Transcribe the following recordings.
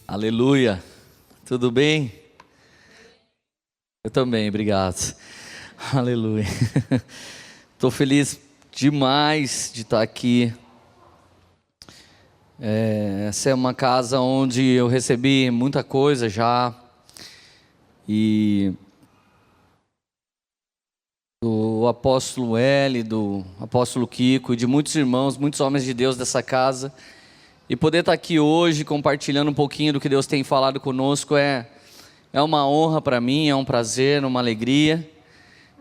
Aleluia, tudo bem? Eu também, obrigado. Aleluia. Estou feliz demais de estar aqui. Essa é uma casa onde eu recebi muita coisa já. E do apóstolo L, do apóstolo Kiko e de muitos irmãos, muitos homens de Deus dessa casa. E poder estar aqui hoje compartilhando um pouquinho do que Deus tem falado conosco é uma honra para mim, é um prazer, uma alegria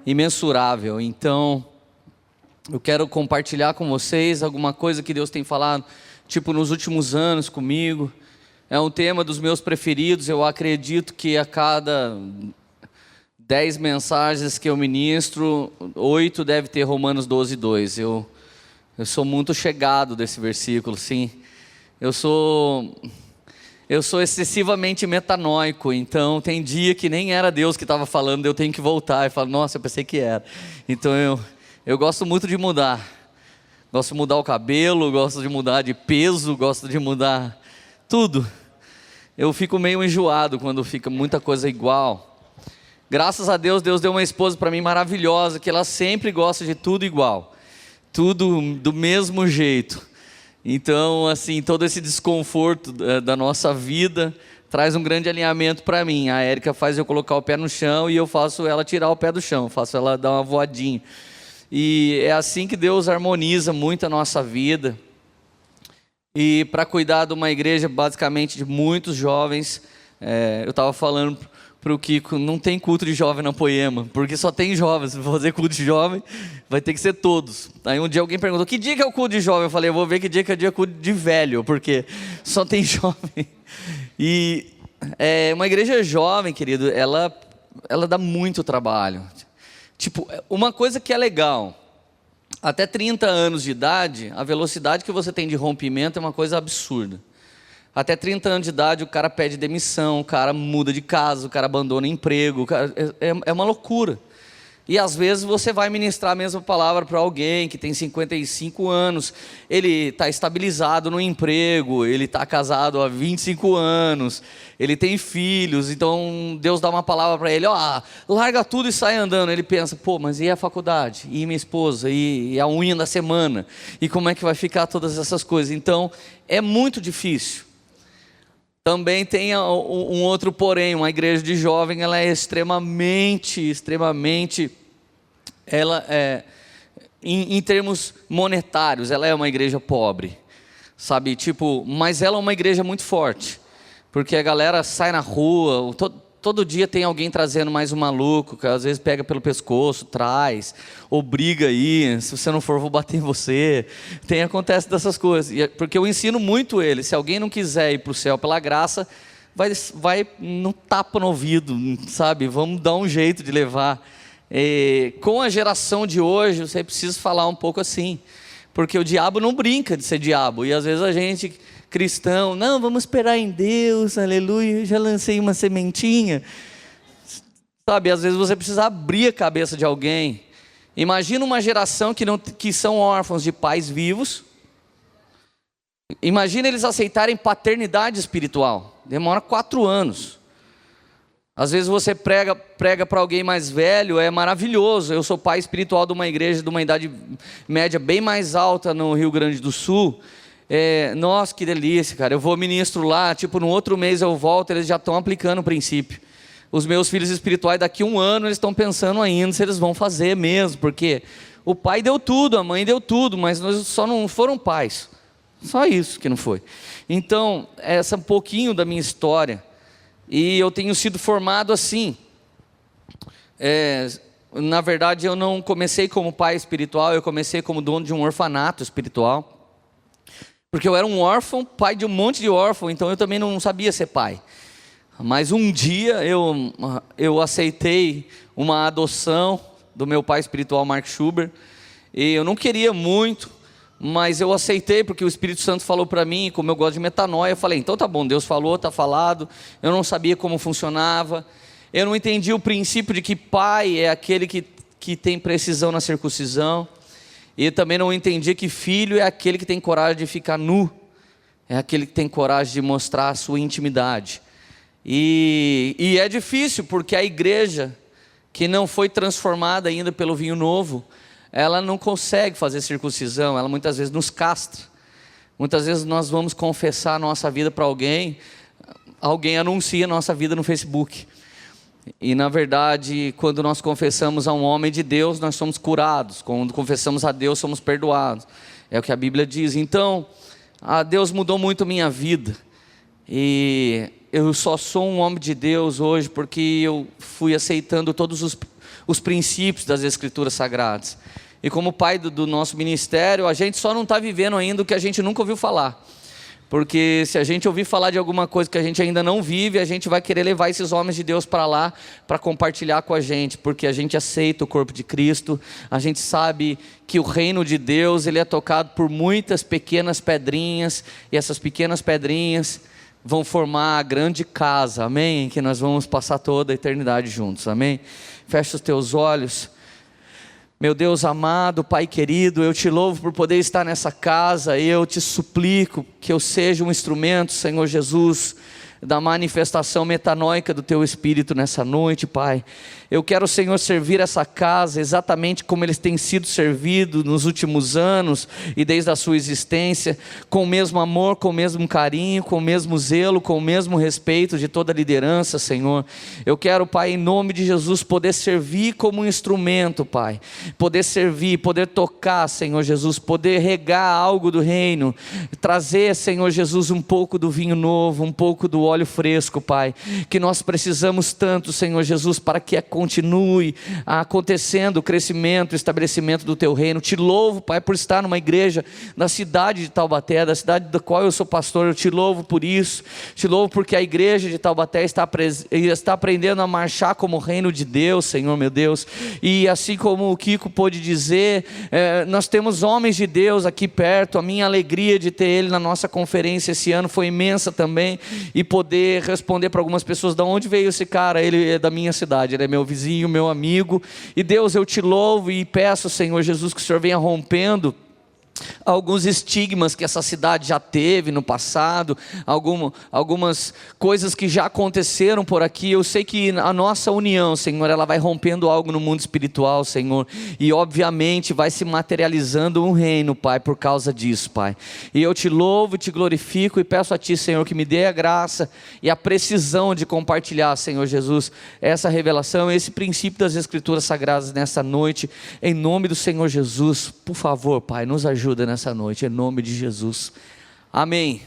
imensurável. Então, eu quero compartilhar com vocês alguma coisa que Deus tem falado, tipo nos últimos anos comigo. É um tema dos meus preferidos. Eu acredito que a cada 10 mensagens que eu ministro, 8 deve ter Romanos 12:2. Eu sou muito chegado desse versículo, sim. Eu sou excessivamente metanoico, então tem dia que nem era Deus que estava falando, eu tenho que voltar e falar, nossa, eu pensei que era. Então eu gosto muito de mudar. Gosto de mudar o cabelo, gosto de mudar de peso, gosto de mudar tudo. Eu fico meio enjoado quando fica muita coisa igual. Graças a Deus, Deus deu uma esposa para mim maravilhosa, que ela sempre gosta de tudo igual. Tudo do mesmo jeito. Então, assim, todo esse desconforto da nossa vida traz um grande alinhamento para mim. A Érica faz eu colocar o pé no chão e eu faço ela tirar o pé do chão, faço ela dar uma voadinha. E é assim que Deus harmoniza muito a nossa vida. E para cuidar de uma igreja basicamente de muitos jovens, eu estava falando para o Kiko, não tem culto de jovem na Poema, porque só tem jovens. Se fazer culto de jovem, vai ter que ser todos. Aí um dia alguém perguntou, que dia que é o culto de jovem? Eu falei, eu vou ver que dia é culto de velho, porque só tem jovem. E uma igreja jovem, querido, ela dá muito trabalho. Tipo, uma coisa que é legal, até 30 anos de idade, a velocidade que você tem de rompimento é uma coisa absurda. Até 30 anos de idade o cara pede demissão, o cara muda de casa, o cara abandona emprego, é uma loucura. E às vezes você vai ministrar a mesma palavra para alguém que tem 55 anos, ele está estabilizado no emprego, ele está casado há 25 anos, ele tem filhos, então Deus dá uma palavra para ele, larga tudo e sai andando. Ele pensa, pô, mas e a faculdade? E minha esposa? E a unha da semana? E como é que vai ficar todas essas coisas? Então é muito difícil. Também tem um outro porém, uma igreja de jovem, ela é extremamente, em termos monetários, ela é uma igreja pobre, sabe, tipo, mas ela é uma igreja muito forte, porque a galera sai na rua, todo dia tem alguém trazendo mais um maluco, que às vezes pega pelo pescoço, traz, obriga aí, se você não for, vou bater em você. Acontece dessas coisas, porque eu ensino muito ele, se alguém não quiser ir para o céu pela graça, vai no tapa no ouvido, sabe, vamos dar um jeito de levar. Com a geração de hoje, você precisa falar um pouco assim, porque o diabo não brinca de ser diabo, e às vezes a gente... cristão, não, vamos esperar em Deus, aleluia, já lancei uma sementinha, sabe, às vezes você precisa abrir a cabeça de alguém. Imagina uma geração que são órfãos de pais vivos, imagina eles aceitarem paternidade espiritual, demora 4 anos, às vezes você prega para alguém mais velho, é maravilhoso. Eu sou pai espiritual de uma igreja de uma idade média bem mais alta no Rio Grande do Sul. Nossa, que delícia, cara. Eu vou ministro lá, tipo, no outro mês eu volto, eles já estão aplicando o princípio. Os meus filhos espirituais, daqui 1 ano, eles estão pensando ainda se eles vão fazer mesmo, porque o pai deu tudo, a mãe deu tudo, mas nós só não foram pais. Só isso que não foi. Então, essa é um pouquinho da minha história. E eu tenho sido formado assim. Na verdade, eu não comecei como pai espiritual, eu comecei como dono de um orfanato espiritual. Porque eu era um órfão, pai de um monte de órfão, então eu também não sabia ser pai. Mas um dia eu aceitei uma adoção do meu pai espiritual, Mark Schubert, e eu não queria muito, mas eu aceitei porque o Espírito Santo falou para mim, como eu gosto de metanoia, eu falei, então tá bom, Deus falou, tá falado. Eu não sabia como funcionava, eu não entendi o princípio de que pai é aquele que tem precisão na circuncisão. E também não entendi que filho é aquele que tem coragem de ficar nu. é aquele que tem coragem de mostrar a sua intimidade. E é difícil, porque a igreja que não foi transformada ainda pelo vinho novo, ela não consegue fazer circuncisão, ela muitas vezes nos castra. Muitas vezes nós vamos confessar a nossa vida para alguém anuncia a nossa vida no Facebook. E na verdade, quando nós confessamos a um homem de Deus, nós somos curados. Quando confessamos a Deus, somos perdoados. É o que a Bíblia diz. Então, Deus mudou muito a minha vida. E eu só sou um homem de Deus hoje porque eu fui aceitando todos os princípios das Escrituras Sagradas. E como pai do nosso ministério, a gente só não está vivendo ainda o que a gente nunca ouviu falar. Porque se a gente ouvir falar de alguma coisa que a gente ainda não vive, a gente vai querer levar esses homens de Deus para lá, para compartilhar com a gente, porque a gente aceita o corpo de Cristo, a gente sabe que o reino de Deus, ele é tocado por muitas pequenas pedrinhas, e essas pequenas pedrinhas vão formar a grande casa, amém? Em que nós vamos passar toda a eternidade juntos, amém? Fecha os teus olhos. Meu Deus amado, Pai querido, eu te louvo por poder estar nessa casa, e eu te suplico que eu seja um instrumento, Senhor Jesus, da manifestação metanóica do Teu Espírito nessa noite, Pai. Eu quero, Senhor, servir essa casa exatamente como eles têm sido servidos nos últimos anos e desde a sua existência, com o mesmo amor, com o mesmo carinho, com o mesmo zelo, com o mesmo respeito de toda a liderança, Senhor. Eu quero, Pai, em nome de Jesus, poder servir como um instrumento, Pai. Poder servir, poder tocar, Senhor Jesus, poder regar algo do reino, trazer, Senhor Jesus, um pouco do vinho novo, um pouco do óleo fresco, Pai, que nós precisamos tanto, Senhor Jesus, para que continue acontecendo o crescimento, o estabelecimento do Teu reino. Te louvo, Pai, por estar numa igreja da cidade de Taubaté, da cidade da qual eu sou pastor. Eu te louvo por isso, te louvo porque a igreja de Taubaté está aprendendo a marchar como reino de Deus, Senhor meu Deus. E assim como o Kiko pôde dizer, nós temos homens de Deus aqui perto. A minha alegria de ter ele na nossa conferência esse ano foi imensa também, e poder responder para algumas pessoas: de onde veio esse cara? Ele é da minha cidade, ele é meu vizinho, meu amigo. E Deus, eu te louvo e peço, Senhor Jesus, que o Senhor venha rompendo alguns estigmas que essa cidade já teve no passado, algumas coisas que já aconteceram por aqui. Eu sei que a nossa união, Senhor, ela vai rompendo algo no mundo espiritual, Senhor, e obviamente vai se materializando um reino, Pai, por causa disso, Pai. E eu te louvo, te glorifico e peço a Ti, Senhor, que me dê a graça e a precisão de compartilhar, Senhor Jesus, essa revelação, esse princípio das Escrituras Sagradas nessa noite, em nome do Senhor Jesus. Por favor, Pai, nos ajuda nessa noite, em nome de Jesus, amém,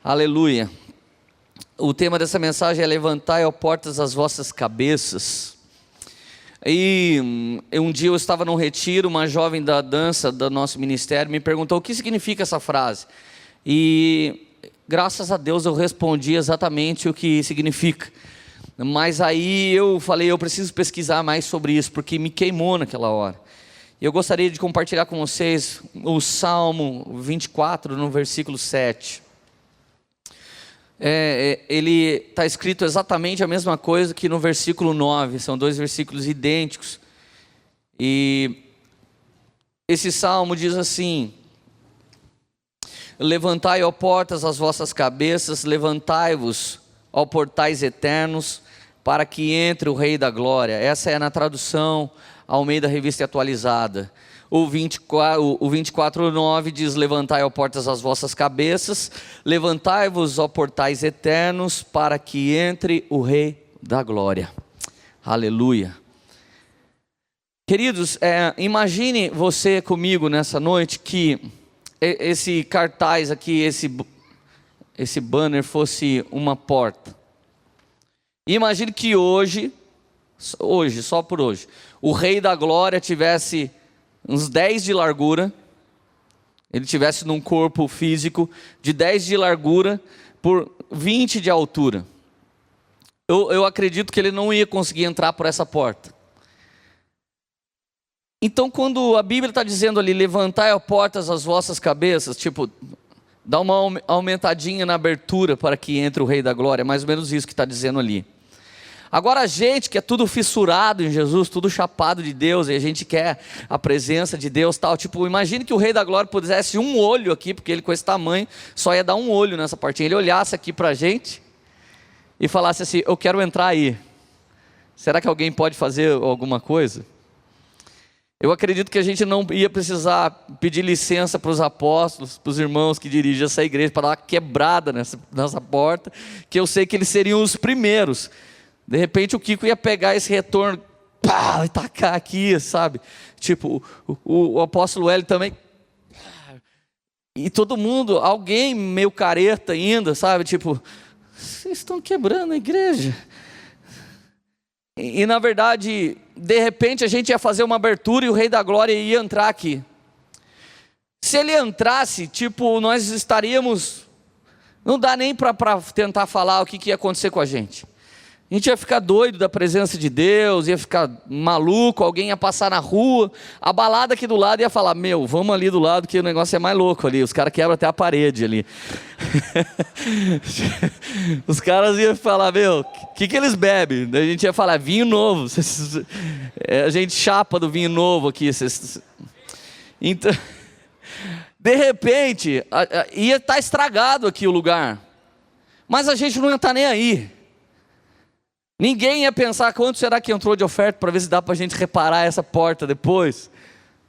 aleluia. O tema dessa mensagem é: levantai, ó portas, as vossas cabeças. E um dia eu estava num retiro, uma jovem da dança do nosso ministério me perguntou o que significa essa frase, e graças a Deus eu respondi exatamente o que significa. Mas aí eu falei, eu preciso pesquisar mais sobre isso, porque me queimou naquela hora. Eu gostaria de compartilhar com vocês o Salmo 24, no versículo 7. Ele está escrito exatamente a mesma coisa que no versículo 9, são dois versículos idênticos. E esse salmo diz assim: levantai, ó portas, as vossas cabeças, levantai-vos, ó portais eternos, para que entre o Rei da Glória. Essa é na tradução Almeida Revista Atualizada. O 24:9 diz: levantai, ó portas, as vossas cabeças, levantai-vos, ó portais eternos, para que entre o Rei da Glória. Aleluia. Queridos, imagine você comigo nessa noite que esse cartaz aqui, esse banner fosse uma porta. Imagine que hoje, só por hoje, o Rei da Glória tivesse uns 10 de largura, ele tivesse num corpo físico de 10 de largura por 20 de altura. Eu acredito que ele não ia conseguir entrar por essa porta. Então, quando a Bíblia está dizendo ali: levantai, ó portas, as vossas cabeças, tipo, dá uma aumentadinha na abertura para que entre o Rei da Glória, é mais ou menos isso que está dizendo ali. Agora a gente que é tudo fissurado em Jesus, tudo chapado de Deus, e a gente quer a presença de Deus tal, tipo, imagine que o Rei da Glória pudesse um olho aqui, porque ele com esse tamanho, só ia dar um olho nessa partinha, ele olhasse aqui pra gente, e falasse assim, eu quero entrar aí, será que alguém pode fazer alguma coisa? Eu acredito que a gente não ia precisar pedir licença para os apóstolos, para os irmãos que dirigem essa igreja, para dar uma quebrada nessa porta, que eu sei que eles seriam os primeiros. De repente o Kiko ia pegar esse retorno, pá, e tacar aqui, sabe? Tipo, o apóstolo Hélio também. E todo mundo, alguém meio careta ainda, sabe? Tipo, vocês estão quebrando a igreja. E na verdade, de repente a gente ia fazer uma abertura e o Rei da Glória ia entrar aqui. Se ele entrasse, tipo, nós estaríamos, não dá nem para tentar falar o que ia acontecer com a gente. A gente ia ficar doido da presença de Deus, ia ficar maluco, alguém ia passar na rua, a balada aqui do lado ia falar, meu, vamos ali do lado que o negócio é mais louco ali, os caras quebram até a parede ali. Os caras iam falar, meu, o que eles bebem? Daí a gente ia falar, vinho novo, a gente chapa do vinho novo aqui. Então, de repente, ia estar estragado aqui o lugar, mas a gente não ia estar nem aí. Ninguém ia pensar quanto será que entrou de oferta para ver se dá para a gente reparar essa porta depois.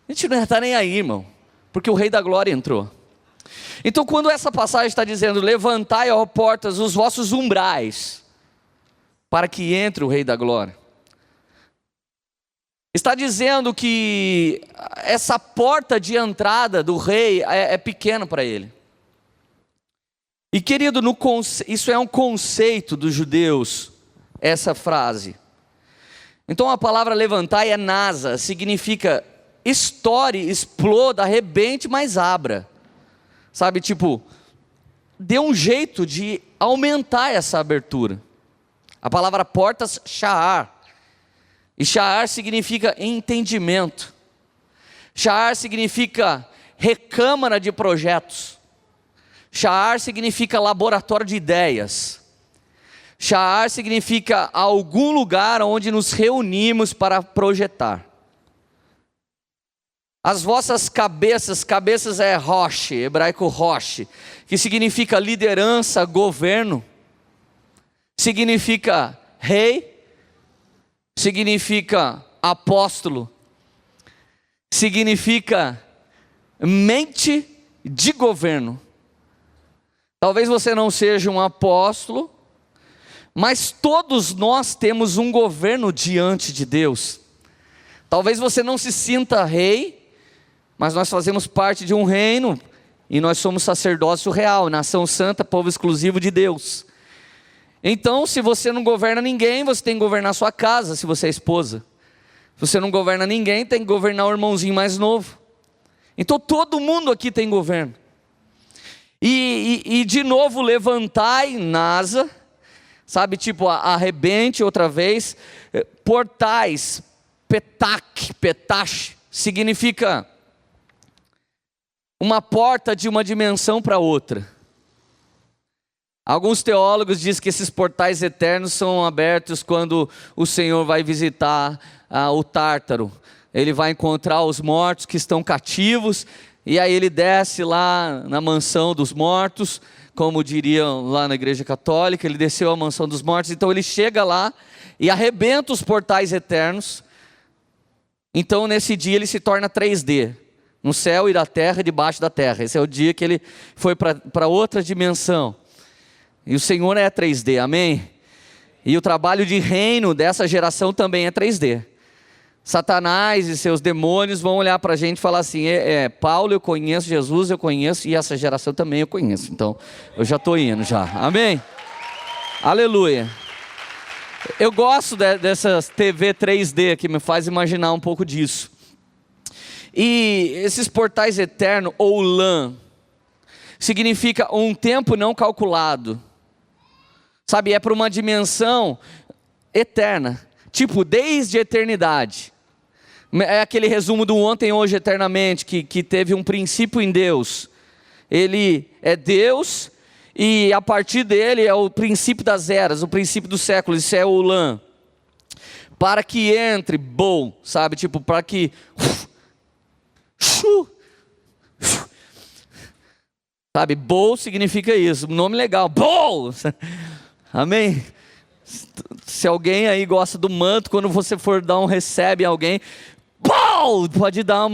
A gente não ia estar nem aí, irmão, porque o Rei da Glória entrou. Então quando essa passagem está dizendo, levantai, ó portas, os vossos umbrais, para que entre o Rei da Glória, está dizendo que essa porta de entrada do rei é pequena para ele. E querido, isso é um conceito dos judeus, essa frase. Então a palavra levantai é nasa, significa estoure, exploda, arrebente, mas abra. Sabe, tipo, dê um jeito de aumentar essa abertura. A palavra portas, sha'ar. E sha'ar significa entendimento. Sha'ar significa recâmara de projetos. Sha'ar significa laboratório de ideias. Sha'ar significa algum lugar onde nos reunimos para projetar. As vossas cabeças é rosh, hebraico rosh, que significa liderança, governo, significa rei, significa apóstolo, significa mente de governo. Talvez você não seja um apóstolo, mas todos nós temos um governo diante de Deus. Talvez você não se sinta rei, mas nós fazemos parte de um reino, e nós somos sacerdócio real, nação santa, povo exclusivo de Deus. Então, se você não governa ninguém, você tem que governar sua casa, se você é esposa. Se você não governa ninguém, tem que governar o irmãozinho mais novo. Então todo mundo aqui tem governo. E de novo, levantai, nasa, sabe, tipo, arrebente outra vez. Portais, petach, significa uma porta de uma dimensão para outra. Alguns teólogos dizem que esses portais eternos são abertos quando o Senhor vai visitar o Tártaro. Ele vai encontrar os mortos que estão cativos, e aí ele desce lá na mansão dos mortos, como diriam lá na igreja católica, ele desceu à mansão dos mortos, então ele chega lá e arrebenta os portais eternos. Então nesse dia ele se torna 3D, no céu e na terra, debaixo da terra. Esse é o dia que ele foi para outra dimensão. E o Senhor é 3D, amém? E o trabalho de reino dessa geração também é 3D. Satanás e seus demônios vão olhar para a gente e falar assim, Paulo eu conheço, Jesus eu conheço, e essa geração também eu conheço. Então, eu já estou indo já, amém? Aleluia. Eu gosto dessas TV 3D que me faz imaginar um pouco disso. E esses portais eternos, ou LAN, significa um tempo não calculado. Sabe, é para uma dimensão eterna, tipo desde a eternidade. É aquele resumo do ontem, hoje, eternamente, que teve um princípio em Deus. Ele é Deus, e a partir dele é o princípio das eras, o princípio dos séculos, isso é o LAN. para que entre, bowl, sabe? Tipo, para que... Sabe, bowl significa isso, nome legal, bowl! Amém? Se alguém aí gosta do manto, quando você for dar recebe alguém, bowl! Pode dar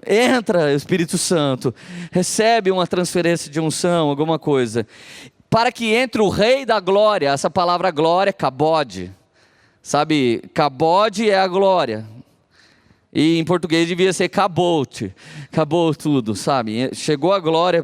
entra Espírito Santo, recebe uma transferência de unção, alguma coisa. Para que entre o Rei da Glória, essa palavra glória, kabod. Sabe, kabod é a glória. E em português devia ser acabou tudo, sabe? Chegou a glória,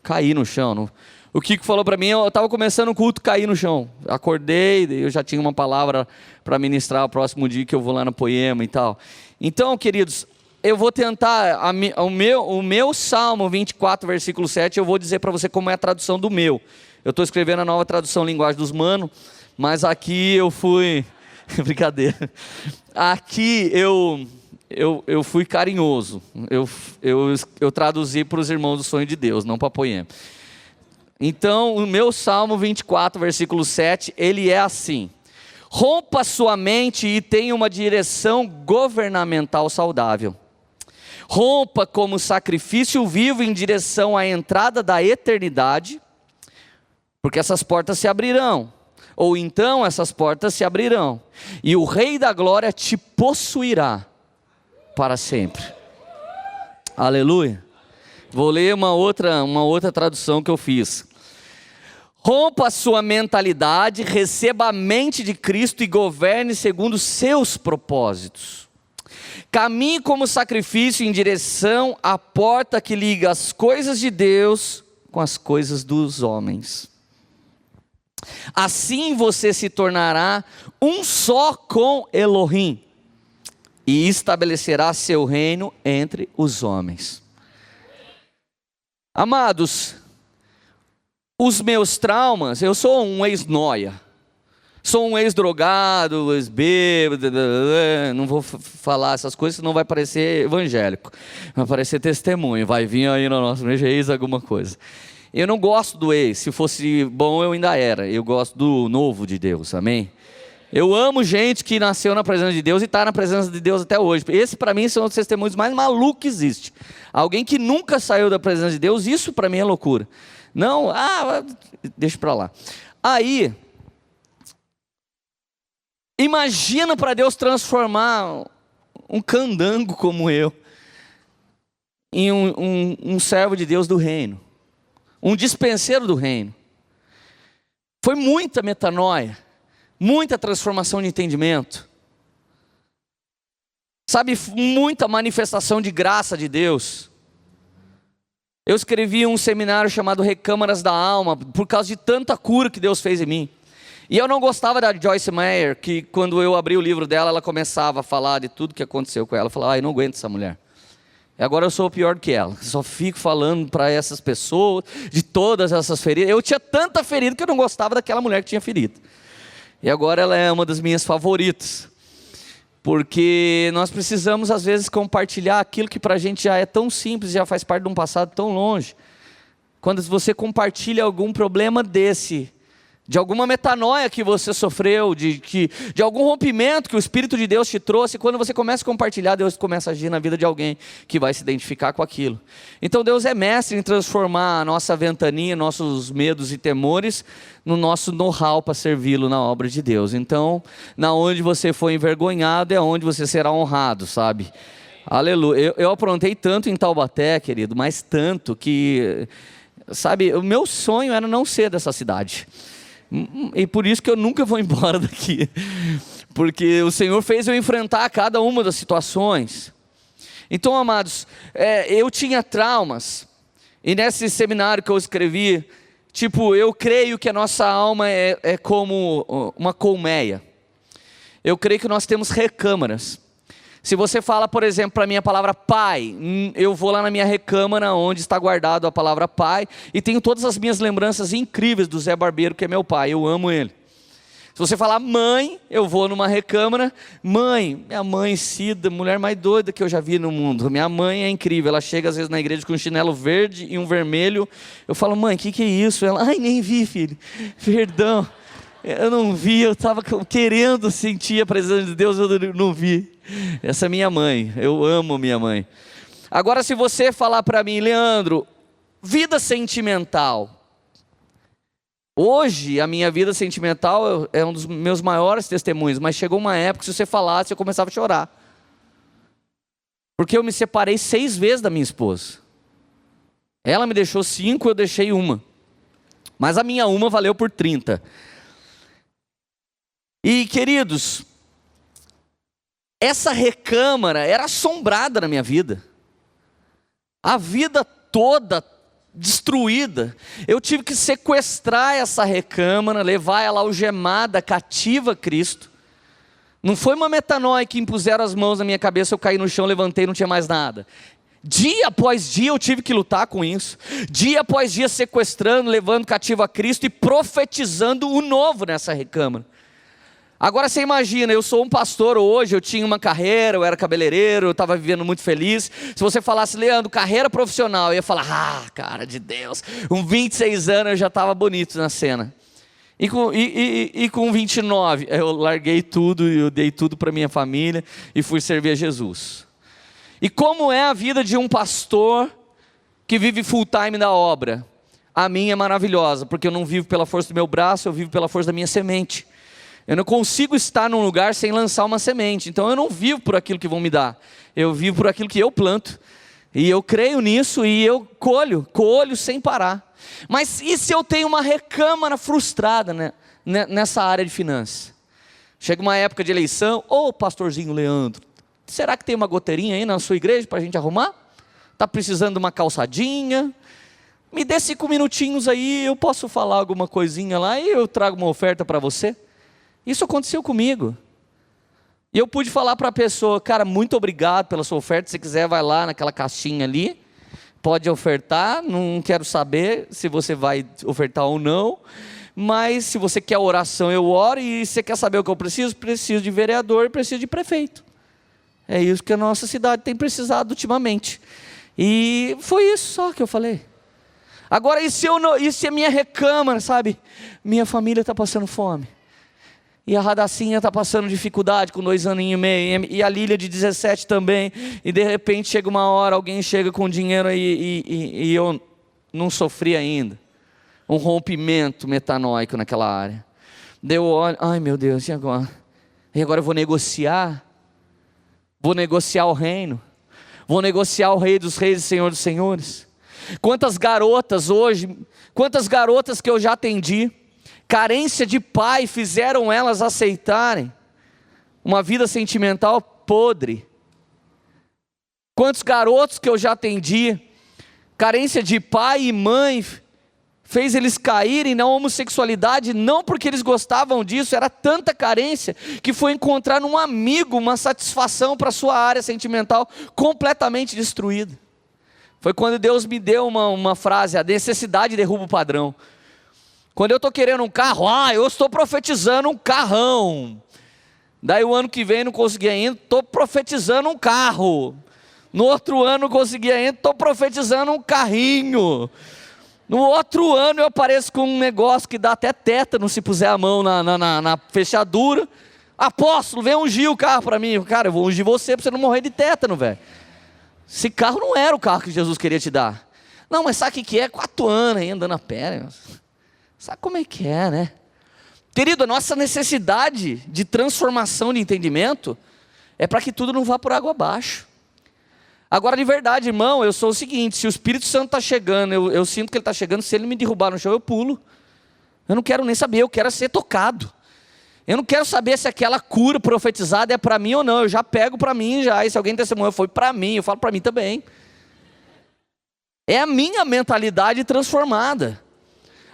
caí no chão. O Kiko falou para mim, eu estava começando o culto, caí no chão. Acordei, eu já tinha uma palavra para ministrar o próximo dia que eu vou lá no Poema e tal. Então, queridos, eu vou tentar, o meu Salmo 24, versículo 7, eu vou dizer para você como é a tradução do meu. Eu estou escrevendo a nova tradução Linguagem dos Manos, mas aqui eu fui... Brincadeira. Aqui eu fui carinhoso. Eu traduzi para os irmãos do Sonho de Deus, não para Poema. Então, o meu Salmo 24, versículo 7, ele é assim: rompa sua mente e tenha uma direção governamental saudável. Rompa como sacrifício vivo em direção à entrada da eternidade, porque essas portas se abrirão. Ou então essas portas se abrirão, e o Rei da Glória te possuirá para sempre. Aleluia. Vou ler uma outra tradução que eu fiz. Rompa a sua mentalidade, receba a mente de Cristo e governe segundo seus propósitos. Caminhe como sacrifício em direção à porta que liga as coisas de Deus com as coisas dos homens. Assim você se tornará um só com Elohim e estabelecerá seu reino entre os homens. Amados, os meus traumas, eu sou um ex-noia, sou um ex-drogado, ex-bêbado, não vou falar essas coisas, senão vai parecer evangélico, vai parecer testemunho, vai vir aí no nosso ex alguma coisa. Eu não gosto do ex, se fosse bom eu ainda era, eu gosto do novo de Deus, amém? Eu amo gente que nasceu na presença de Deus e está na presença de Deus até hoje. Esse para mim são os testemunhos mais malucos que existe. Alguém que nunca saiu da presença de Deus, isso para mim é loucura. Não, deixa para lá. Aí, imagina para Deus transformar um candango como eu em um servo de Deus do reino. Um dispenseiro do reino. Foi muita metanoia, muita transformação de entendimento. Sabe, muita manifestação de graça de Deus. Eu escrevi um seminário chamado Recâmaras da Alma, por causa de tanta cura que Deus fez em mim. E eu não gostava da Joyce Meyer, que quando eu abri o livro dela, ela começava a falar de tudo que aconteceu com ela. Eu falava, eu não aguento essa mulher. E agora eu sou pior do que ela, só fico falando para essas pessoas, de todas essas feridas. Eu tinha tanta ferida que eu não gostava daquela mulher que tinha ferida. E agora ela é uma das minhas favoritas. Porque nós precisamos às vezes compartilhar aquilo que para a gente já é tão simples, já faz parte de um passado tão longe. Quando você compartilha algum problema desse, de alguma metanoia que você sofreu, de algum rompimento que o Espírito de Deus te trouxe, quando você começa a compartilhar, Deus começa a agir na vida de alguém que vai se identificar com aquilo. Então Deus é mestre em transformar a nossa ventania, nossos medos e temores, no nosso know-how para servi-lo na obra de Deus. Então, na onde você foi envergonhado, é onde você será honrado, sabe? Aleluia. Eu aprontei tanto em Taubaté, querido, mas tanto que, sabe, o meu sonho era não ser dessa cidade. E por isso que eu nunca vou embora daqui, porque o Senhor fez eu enfrentar cada uma das situações. Então, amados, eu tinha traumas, e nesse seminário que eu escrevi, tipo, eu creio que a nossa alma é como uma colmeia. Eu creio que nós temos recâmaras. Se você fala, por exemplo, para mim a palavra pai, eu vou lá na minha recâmara onde está guardado a palavra pai e tenho todas as minhas lembranças incríveis do Zé Barbeiro, que é meu pai, eu amo ele. Se você falar mãe, eu vou numa recâmara, mãe, minha mãe Cida, mulher mais doida que eu já vi no mundo. Minha mãe é incrível, ela chega às vezes na igreja com um chinelo verde e um vermelho. Eu falo, mãe, o que é isso? Ela, ai, nem vi, filho, perdão. Eu não vi, eu estava querendo sentir a presença de Deus, eu não vi. Essa é minha mãe, eu amo minha mãe. Agora, se você falar para mim, Leandro, vida sentimental. Hoje, a minha vida sentimental é um dos meus maiores testemunhos, mas chegou uma época que se você falasse, eu começava a chorar. Porque eu me separei 6 vezes da minha esposa. Ela me deixou 5, eu deixei uma. Mas a minha uma valeu por 30. E queridos, essa recâmara era assombrada na minha vida. A vida toda destruída. Eu tive que sequestrar essa recâmara, levar ela algemada, cativa a Cristo. Não foi uma metanoia que impuseram as mãos na minha cabeça, eu caí no chão, levantei e não tinha mais nada. Dia após dia eu tive que lutar com isso. Dia após dia sequestrando, levando cativo a Cristo e profetizando o novo nessa recâmara. Agora você imagina, eu sou um pastor hoje, eu tinha uma carreira, eu era cabeleireiro, eu estava vivendo muito feliz. Se você falasse, Leandro, carreira profissional, eu ia falar, cara de Deus, com 26 anos eu já estava bonito na cena. E com 29, eu larguei tudo, eu dei tudo para minha família e fui servir a Jesus. E como é a vida de um pastor que vive full time da obra? A minha é maravilhosa, porque eu não vivo pela força do meu braço, eu vivo pela força da minha semente. Eu não consigo estar num lugar sem lançar uma semente. Então eu não vivo por aquilo que vão me dar. Eu vivo por aquilo que eu planto. E eu creio nisso e eu colho sem parar. Mas e se eu tenho uma recâmara frustrada, né, nessa área de finanças? Chega uma época de eleição, ô pastorzinho Leandro, será que tem uma goteirinha aí na sua igreja para a gente arrumar? Está precisando de uma calçadinha? Me dê 5 minutinhos aí, eu posso falar alguma coisinha lá e eu trago uma oferta para você. Isso aconteceu comigo. E eu pude falar para a pessoa, cara, muito obrigado pela sua oferta, se quiser vai lá naquela caixinha ali, pode ofertar, não quero saber se você vai ofertar ou não, mas se você quer oração eu oro, e se você quer saber o que eu preciso, preciso de vereador e preciso de prefeito. É isso que a nossa cidade tem precisado ultimamente. E foi isso só que eu falei. Agora, e se a minha recâmara, sabe, minha família está passando fome. E a Radacinha está passando dificuldade com 2 aninhos e meio. E a Lília de 17 também. E de repente chega uma hora, alguém chega com dinheiro e eu não sofri ainda. Um rompimento metanóico naquela área. Daí eu olho, ai meu Deus, e agora? E agora eu vou negociar? Vou negociar o reino? Vou negociar o Rei dos Reis e Senhor dos Senhores? Quantas garotas hoje, quantas garotas que eu já atendi, carência de pai fizeram elas aceitarem uma vida sentimental podre. Quantos garotos que eu já atendi, carência de pai e mãe fez eles caírem na homossexualidade, não porque eles gostavam disso, era tanta carência que foi encontrar num amigo uma satisfação para a sua área sentimental completamente destruída. Foi quando Deus me deu uma frase, a necessidade derruba o padrão. Quando eu estou querendo um carro, eu estou profetizando um carrão. Daí o ano que vem não consegui ainda, estou profetizando um carro. No outro ano não consegui ainda, estou profetizando um carrinho. No outro ano eu apareço com um negócio que dá até tétano se puser a mão na fechadura. Apóstolo, vem ungir o carro para mim. Cara, eu vou ungir você para você não morrer de tétano, velho. Esse carro não era o carro que Jesus queria te dar. Não, mas sabe o que é? 4 anos aí andando a pé. Sabe como é que é, né? Querido, a nossa necessidade de transformação de entendimento é para que tudo não vá por água abaixo. Agora, de verdade, irmão, eu sou o seguinte, se o Espírito Santo está chegando, eu sinto que ele está chegando, se ele me derrubar no chão, eu pulo. Eu não quero nem saber, eu quero ser tocado. Eu não quero saber se aquela cura profetizada é para mim ou não, eu já pego para mim já, e se alguém testemunhou, foi para mim, eu falo para mim também. É a minha mentalidade transformada.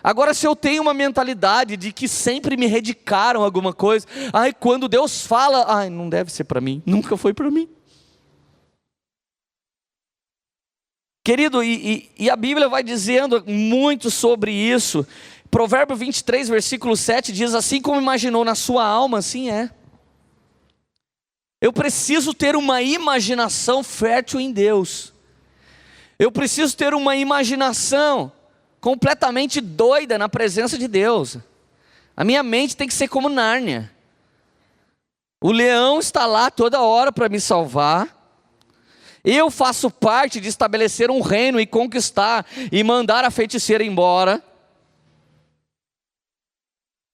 Agora, se eu tenho uma mentalidade de que sempre me redicaram alguma coisa, quando Deus fala, não deve ser para mim, nunca foi para mim. Querido, e a Bíblia vai dizendo muito sobre isso. Provérbio 23, versículo 7 diz, assim como imaginou na sua alma, assim é. Eu preciso ter uma imaginação fértil em Deus. Eu preciso ter uma imaginação completamente doida na presença de Deus. A minha mente tem que ser como Nárnia. O leão está lá toda hora para me salvar. Eu faço parte de estabelecer um reino e conquistar e mandar a feiticeira embora.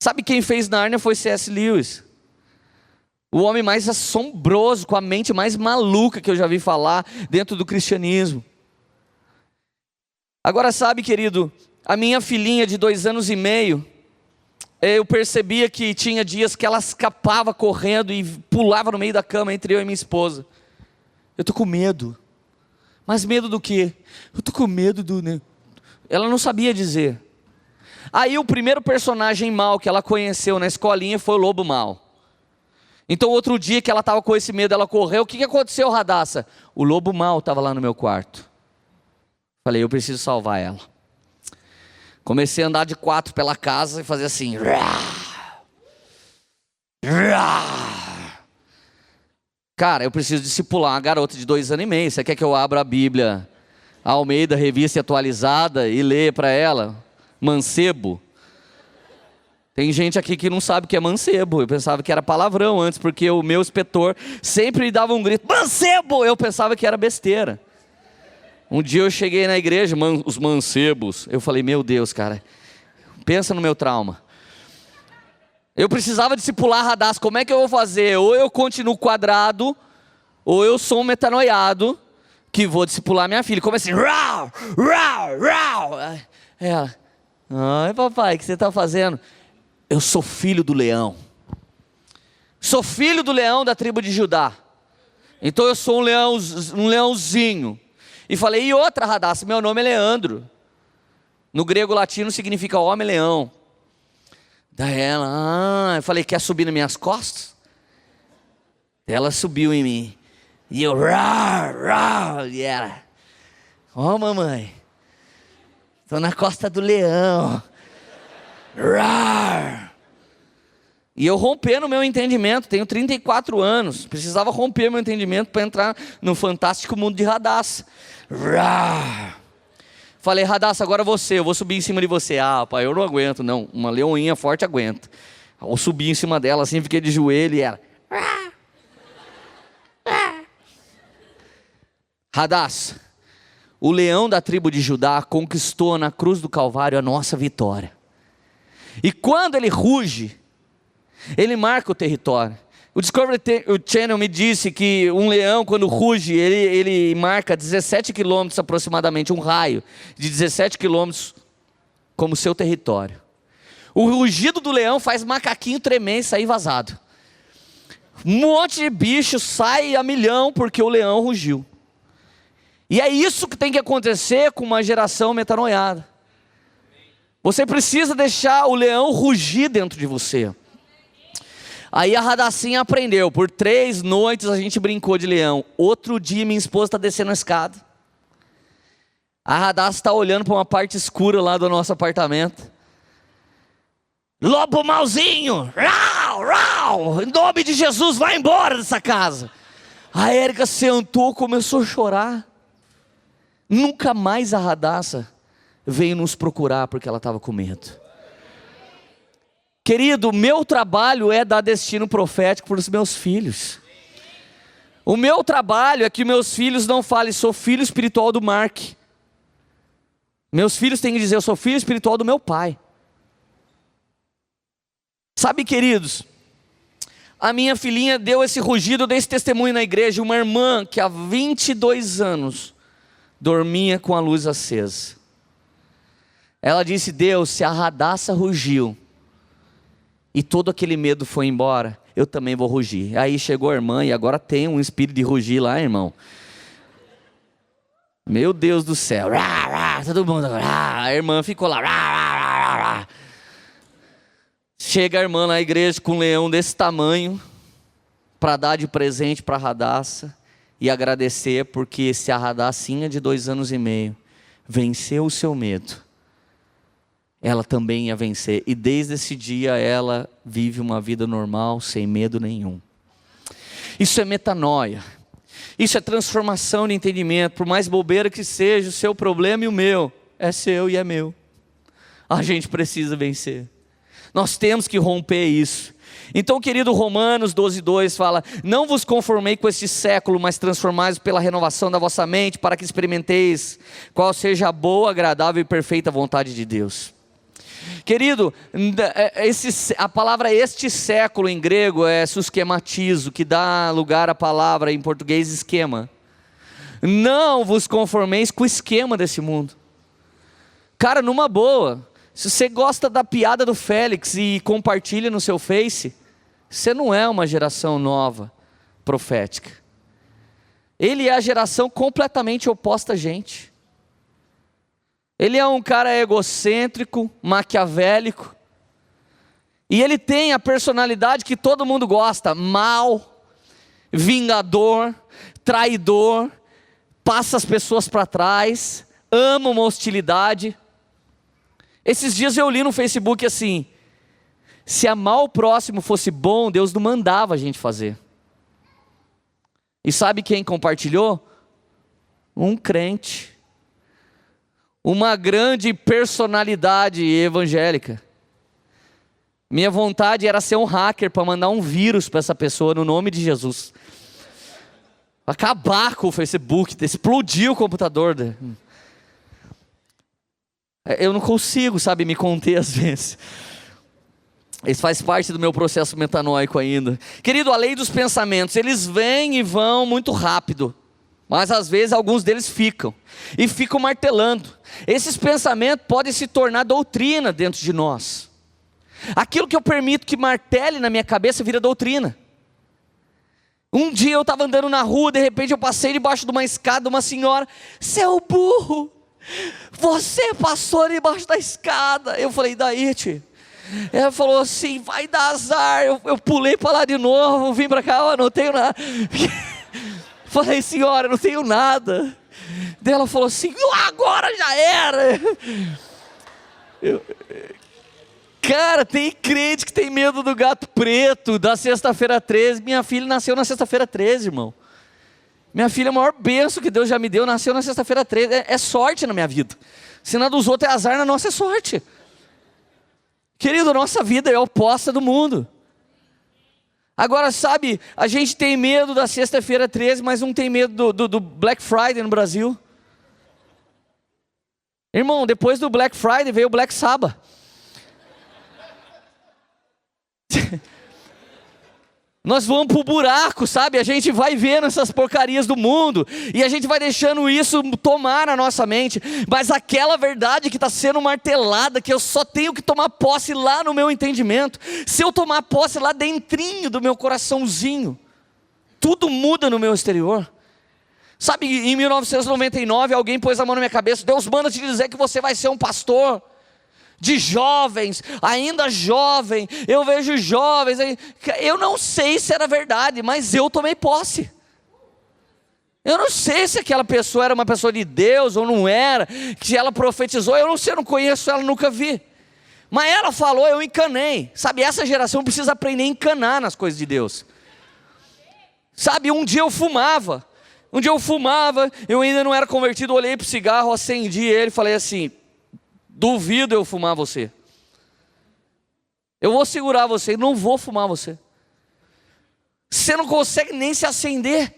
Sabe quem fez Nárnia? Foi C.S. Lewis. O homem mais assombroso, com a mente mais maluca que eu já vi falar dentro do cristianismo. Agora sabe, querido, a minha filhinha de 2 anos e meio, eu percebia que tinha dias que ela escapava correndo e pulava no meio da cama entre eu e minha esposa. Eu estou com medo. Mas medo do quê? Eu estou com medo do... Ela não sabia dizer. Aí o primeiro personagem mau que ela conheceu na escolinha foi o lobo mau. Então outro dia que ela estava com esse medo, ela correu. O que aconteceu, Radassa? O lobo mau estava lá no meu quarto. Falei, eu preciso salvar ela. Comecei a andar de 4 pela casa e fazer assim. Cara, eu preciso discipular uma garota de 2 anos e meio. Você quer que eu abra a Bíblia, a Almeida, revista atualizada, e leia para ela? Mancebo. Tem gente aqui que não sabe o que é mancebo. Eu pensava que era palavrão antes, porque o meu inspetor sempre me dava um grito, mancebo! Eu pensava que era besteira. Um dia eu cheguei na igreja, os mancebos. Eu falei, meu Deus, cara, pensa no meu trauma. Eu precisava discipular a Radassa. Como é que eu vou fazer? Ou eu continuo quadrado, ou eu sou um metanoiado que vou discipular minha filha. Comecei, rau, rau, rau. Ela, ai papai, o que você está fazendo? Eu sou filho do leão. Sou filho do leão da tribo de Judá. Então eu sou um leãozinho. E falei, e outra, Radassa, meu nome é Leandro. No grego latino significa homem-leão. Daí ela, eu falei, quer subir nas minhas costas? Ela subiu em mim. E eu, e ela, ó mamãe, estou na costa do leão. E eu rompendo o meu entendimento, tenho 34 anos, precisava romper meu entendimento para entrar no fantástico mundo de Radassa. Falei, Radassa, agora você, eu vou subir em cima de você. Ah, pai, eu não aguento, não, uma leoinha forte aguenta. Eu subi em cima dela assim, fiquei de joelho e ela... Radassa, o leão da tribo de Judá conquistou na cruz do Calvário a nossa vitória. E quando ele ruge, ele marca o território. O Discovery Channel me disse que um leão, quando ruge, ele marca 17 quilômetros aproximadamente, um raio de 17 quilômetros como seu território. O rugido do leão faz macaquinho tremer e sair vazado. Um monte de bicho sai a milhão porque o leão rugiu. E é isso que tem que acontecer com uma geração metanoiada. Você precisa deixar o leão rugir dentro de você. Aí a Radassinha aprendeu. Por 3 noites a gente brincou de leão. Outro dia minha esposa está descendo a escada. A Radassa está olhando para uma parte escura lá do nosso apartamento. Lobo mauzinho! Rau, rau! Em nome de Jesus, vai embora dessa casa. A Érica sentou, começou a chorar. Nunca mais a Radassa veio nos procurar porque ela estava com medo. Querido, meu trabalho é dar destino profético para os meus filhos. O meu trabalho é que meus filhos não falem, sou filho espiritual do Mark. Meus filhos têm que dizer, eu sou filho espiritual do meu pai. Sabe, queridos, a minha filhinha deu esse rugido, deu esse testemunho na igreja. Uma irmã que há 22 anos dormia com a luz acesa. Ela disse, Deus, se a Radassa rugiu e todo aquele medo foi embora, eu também vou rugir. Aí chegou a irmã e agora tem um espírito de rugir lá, irmão. Meu Deus do céu. Todo mundo. A irmã ficou lá. Chega a irmã na igreja com um leão desse tamanho para dar de presente para a Radassa e agradecer, porque se a Radassinha de 2 anos e meio venceu o seu medo, ela também ia vencer. E desde esse dia ela vive uma vida normal, sem medo nenhum. Isso é metanoia. Isso é transformação de entendimento. Por mais bobeira que seja, o seu problema e o meu é seu e é meu. A gente precisa vencer. Nós temos que romper isso. Então, querido, Romanos 12:2 fala: não vos conformei com este século, mas transformai-vos pela renovação da vossa mente, para que experimenteis qual seja a boa, agradável e perfeita vontade de Deus. Querido, a palavra este século em grego é susquematizo, que dá lugar à palavra em português esquema. Não vos conformeis com o esquema desse mundo. Cara, numa boa, se você gosta da piada do Félix e compartilha no seu Face, você não é uma geração nova, profética. Ele é a geração completamente oposta a gente. Ele é um cara egocêntrico, maquiavélico, e ele tem a personalidade que todo mundo gosta: mau, vingador, traidor, passa as pessoas para trás, ama uma hostilidade. Esses dias eu li no Facebook assim: se amar o próximo fosse bom, Deus não mandava a gente fazer. E sabe quem compartilhou? Um crente. Uma grande personalidade evangélica. Minha vontade era ser um hacker para mandar um vírus para essa pessoa no nome de Jesus. Acabar com o Facebook, explodir o computador. Eu não consigo, sabe, me conter às vezes. Isso faz parte do meu processo metanoico ainda. Querido, a lei dos pensamentos, eles vêm e vão muito rápido. Mas às vezes alguns deles ficam. E ficam martelando. Esses pensamentos podem se tornar doutrina dentro de nós. Aquilo que eu permito que martele na minha cabeça vira doutrina. Um dia eu estava andando na rua, de repente eu passei debaixo de uma escada, uma senhora: seu burro, você passou debaixo da escada. Eu falei: daí, tio? Ela falou assim: vai dar azar. Eu pulei para lá de novo, vim para cá, não tenho nada. Falei: senhora, não tenho nada. Daí ela falou assim: agora já era. Cara, tem crente que tem medo do gato preto, da sexta-feira 13. Minha filha nasceu na sexta-feira 13, irmão. Minha filha, a maior bênção que Deus já me deu, nasceu na sexta-feira 13. É sorte na minha vida. Se na dos outros é azar, na nossa é sorte. Querido, nossa vida é oposta do mundo. Agora, sabe, a gente tem medo da sexta-feira 13, mas não tem medo do Black Friday no Brasil. Irmão, depois do Black Friday veio o Black Sabbath. Nós vamos pro buraco, sabe? A gente vai vendo essas porcarias do mundo e a gente vai deixando isso tomar a nossa mente. Mas aquela verdade que está sendo martelada, que eu só tenho que tomar posse lá no meu entendimento, se eu tomar posse lá dentrinho do meu coraçãozinho, tudo muda no meu exterior. Sabe, em 1999 alguém pôs a mão na minha cabeça: Deus manda te dizer que você vai ser um pastor de jovens, ainda jovem. Eu vejo jovens, eu não sei se era verdade, mas eu tomei posse. Eu não sei se aquela pessoa era uma pessoa de Deus ou não era, que ela profetizou, eu não sei, eu não conheço ela, nunca vi. Mas ela falou, eu encanei. Sabe, essa geração precisa aprender a encanar nas coisas de Deus. Sabe, um dia eu fumava, eu ainda não era convertido, olhei para o cigarro, acendi ele e falei assim: duvido eu fumar você. Eu vou segurar você, não vou fumar você. Você não consegue nem se acender.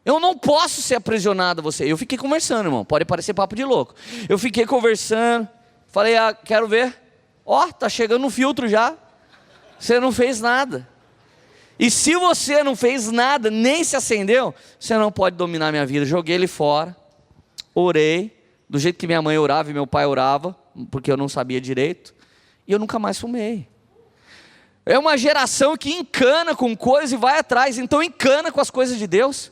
Eu não posso ser aprisionado a você. Eu fiquei conversando, irmão, pode parecer papo de louco. Eu fiquei conversando, falei: quero ver. Tá chegando um filtro já. Você não fez nada. E se você não fez nada, nem se acendeu, você não pode dominar minha vida. Joguei ele fora, orei, do jeito que minha mãe orava e meu pai orava, porque eu não sabia direito, e eu nunca mais fumei. É uma geração que encana com coisas e vai atrás. Então encana com as coisas de Deus,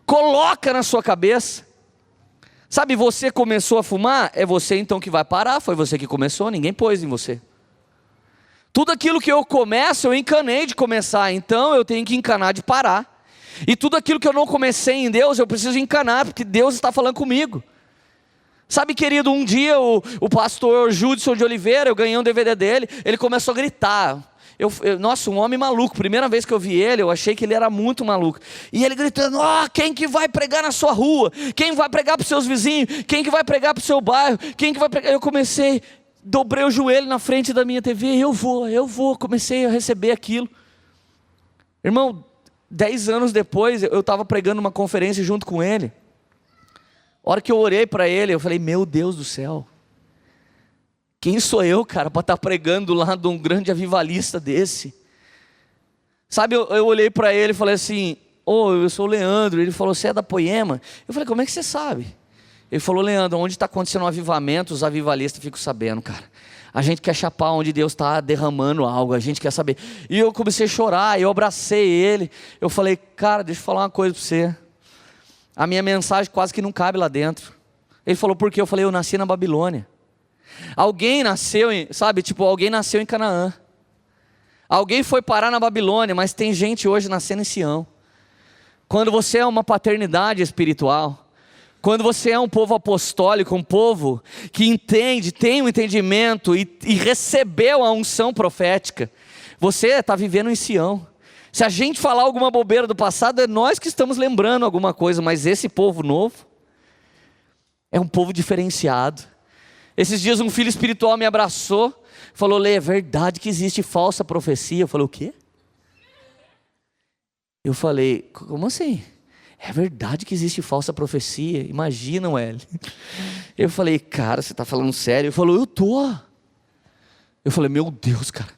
coloca na sua cabeça. Sabe, você começou a fumar, é você então que vai parar. Foi você que começou, ninguém pôs em você. Tudo aquilo que eu começo, eu encanei de começar, então eu tenho que encanar de parar. E tudo aquilo que eu não comecei em Deus, eu preciso encanar, porque Deus está falando comigo. Sabe, querido, um dia o pastor Judson de Oliveira, eu ganhei um DVD dele, ele começou a gritar. Nossa, um homem maluco, primeira vez que eu vi ele, eu achei que ele era muito maluco. E ele gritando: quem que vai pregar na sua rua? Quem vai pregar para os seus vizinhos? Quem que vai pregar para o seu bairro? Quem que vai pregar? Eu comecei, dobrei o joelho na frente da minha TV, eu vou, comecei a receber aquilo. Irmão, 10 anos depois, eu estava pregando uma conferência junto com ele. A hora que eu orei para ele, eu falei, meu Deus do céu, quem sou eu, cara, para estar pregando do lado de um grande avivalista desse? Sabe, eu olhei para ele e falei assim, eu sou o Leandro. Ele falou, você é da Poema? Eu falei, como é que você sabe? Ele falou, Leandro, onde está acontecendo um avivamento, os avivalistas ficam sabendo, cara. A gente quer chapar onde Deus está derramando algo, a gente quer saber. E eu comecei a chorar, eu abracei ele. Eu falei, cara, deixa eu falar uma coisa para você. A minha mensagem quase que não cabe lá dentro. Ele falou, por quê? Eu falei, eu nasci na Babilônia. Alguém nasceu, alguém nasceu em Canaã. Alguém foi parar na Babilônia, mas tem gente hoje nascendo em Sião. Quando você é uma paternidade espiritual, quando você é um povo apostólico, um povo que entende, tem um entendimento e recebeu a unção profética, você está vivendo em Sião. Se a gente falar alguma bobeira do passado, é nós que estamos lembrando alguma coisa, mas esse povo novo é um povo diferenciado. Esses dias um filho espiritual me abraçou, falou, Lê, é verdade que existe falsa profecia? Eu falei, o quê? Eu falei, como assim? É verdade que existe falsa profecia? Imagina, L. Eu falei, cara, você está falando sério? Ele falou, eu tô. Eu falei, meu Deus, cara,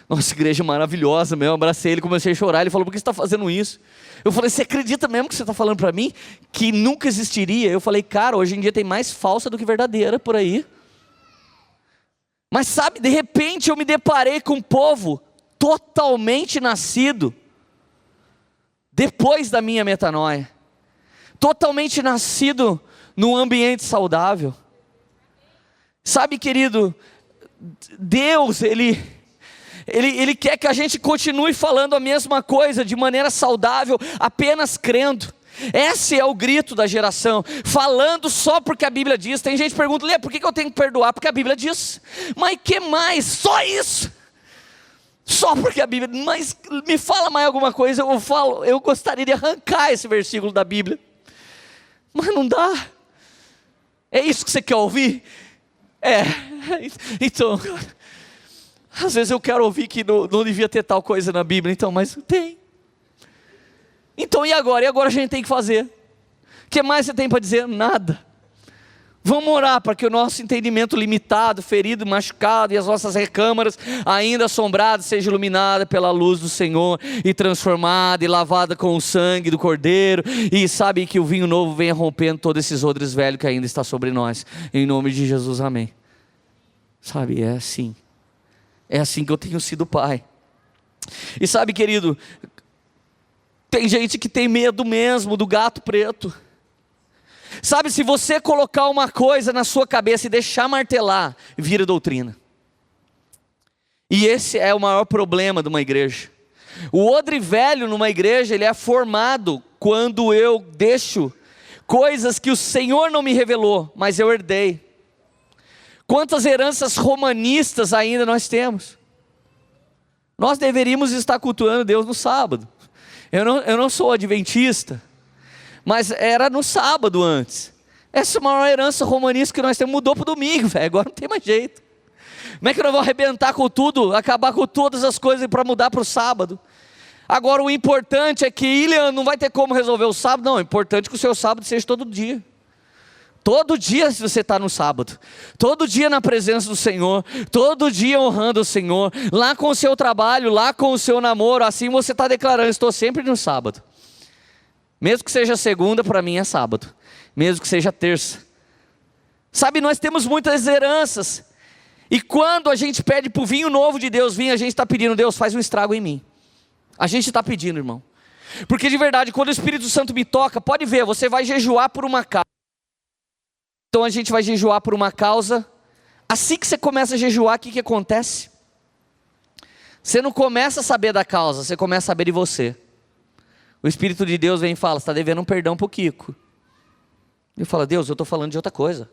nossa igreja é maravilhosa mesmo. Eu abracei ele, comecei a chorar. Ele falou, por que você está fazendo isso? Eu falei, você acredita mesmo que você está falando para mim que nunca existiria? Eu falei, cara, hoje em dia tem mais falsa do que verdadeira por aí. Mas sabe, de repente eu me deparei com um povo totalmente nascido depois da minha metanoia, totalmente nascido num ambiente saudável. Sabe, querido, Deus, Ele quer que a gente continue falando a mesma coisa de maneira saudável, apenas crendo. Esse é o grito da geração, falando só porque a Bíblia diz. Tem gente que pergunta, Lê, por que eu tenho que perdoar? Porque a Bíblia diz. Mas que mais? Só isso? Só porque a Bíblia, mas me fala mais alguma coisa, eu gostaria de arrancar esse versículo da Bíblia, mas não dá. É isso que você quer ouvir? Então, às vezes eu quero ouvir que não devia ter tal coisa na Bíblia, então, mas tem. Então e agora? E agora a gente tem que fazer? O que mais você tem para dizer? Nada. Vamos orar para que o nosso entendimento limitado, ferido, machucado e as nossas recâmaras ainda assombradas seja iluminada pela luz do Senhor e transformada e lavada com o sangue do Cordeiro, e sabe que o vinho novo venha rompendo todos esses odres velhos que ainda está sobre nós, em nome de Jesus, amém. Sabe, é assim que eu tenho sido pai. E sabe, querido, tem gente que tem medo mesmo do gato preto. Sabe, se você colocar uma coisa na sua cabeça e deixar martelar, vira doutrina. E esse é o maior problema de uma igreja. O odre velho numa igreja, ele é formado quando eu deixo coisas que o Senhor não me revelou, mas eu herdei. Quantas heranças romanistas ainda nós temos? Nós deveríamos estar cultuando Deus no sábado. Eu não sou adventista, mas era no sábado antes. Essa é a maior herança romanista que nós temos, mudou para o domingo, velho. Agora não tem mais jeito. Como é que nós vamos arrebentar com tudo, acabar com todas as coisas para mudar para o sábado? Agora o importante é que Ilian não vai ter como resolver o sábado. Não, o importante é que o seu sábado seja todo dia. Todo dia você está no sábado, todo dia na presença do Senhor, todo dia honrando o Senhor, lá com o seu trabalho, lá com o seu namoro, assim você está declarando, estou sempre no sábado. Mesmo que seja segunda, para mim é sábado. Mesmo que seja terça. Sabe, nós temos muitas heranças. E quando a gente pede para o vinho novo de Deus vir, a gente está pedindo, Deus, faz um estrago em mim. A gente está pedindo, irmão. Porque de verdade, quando o Espírito Santo me toca, pode ver, você vai jejuar por uma causa. Então a gente vai jejuar por uma causa. Assim que você começa a jejuar, o que acontece? Você não começa a saber da causa, você começa a saber de você. O Espírito de Deus vem e fala, você está devendo um perdão para o Kiko. Ele fala, Deus, eu estou falando de outra coisa.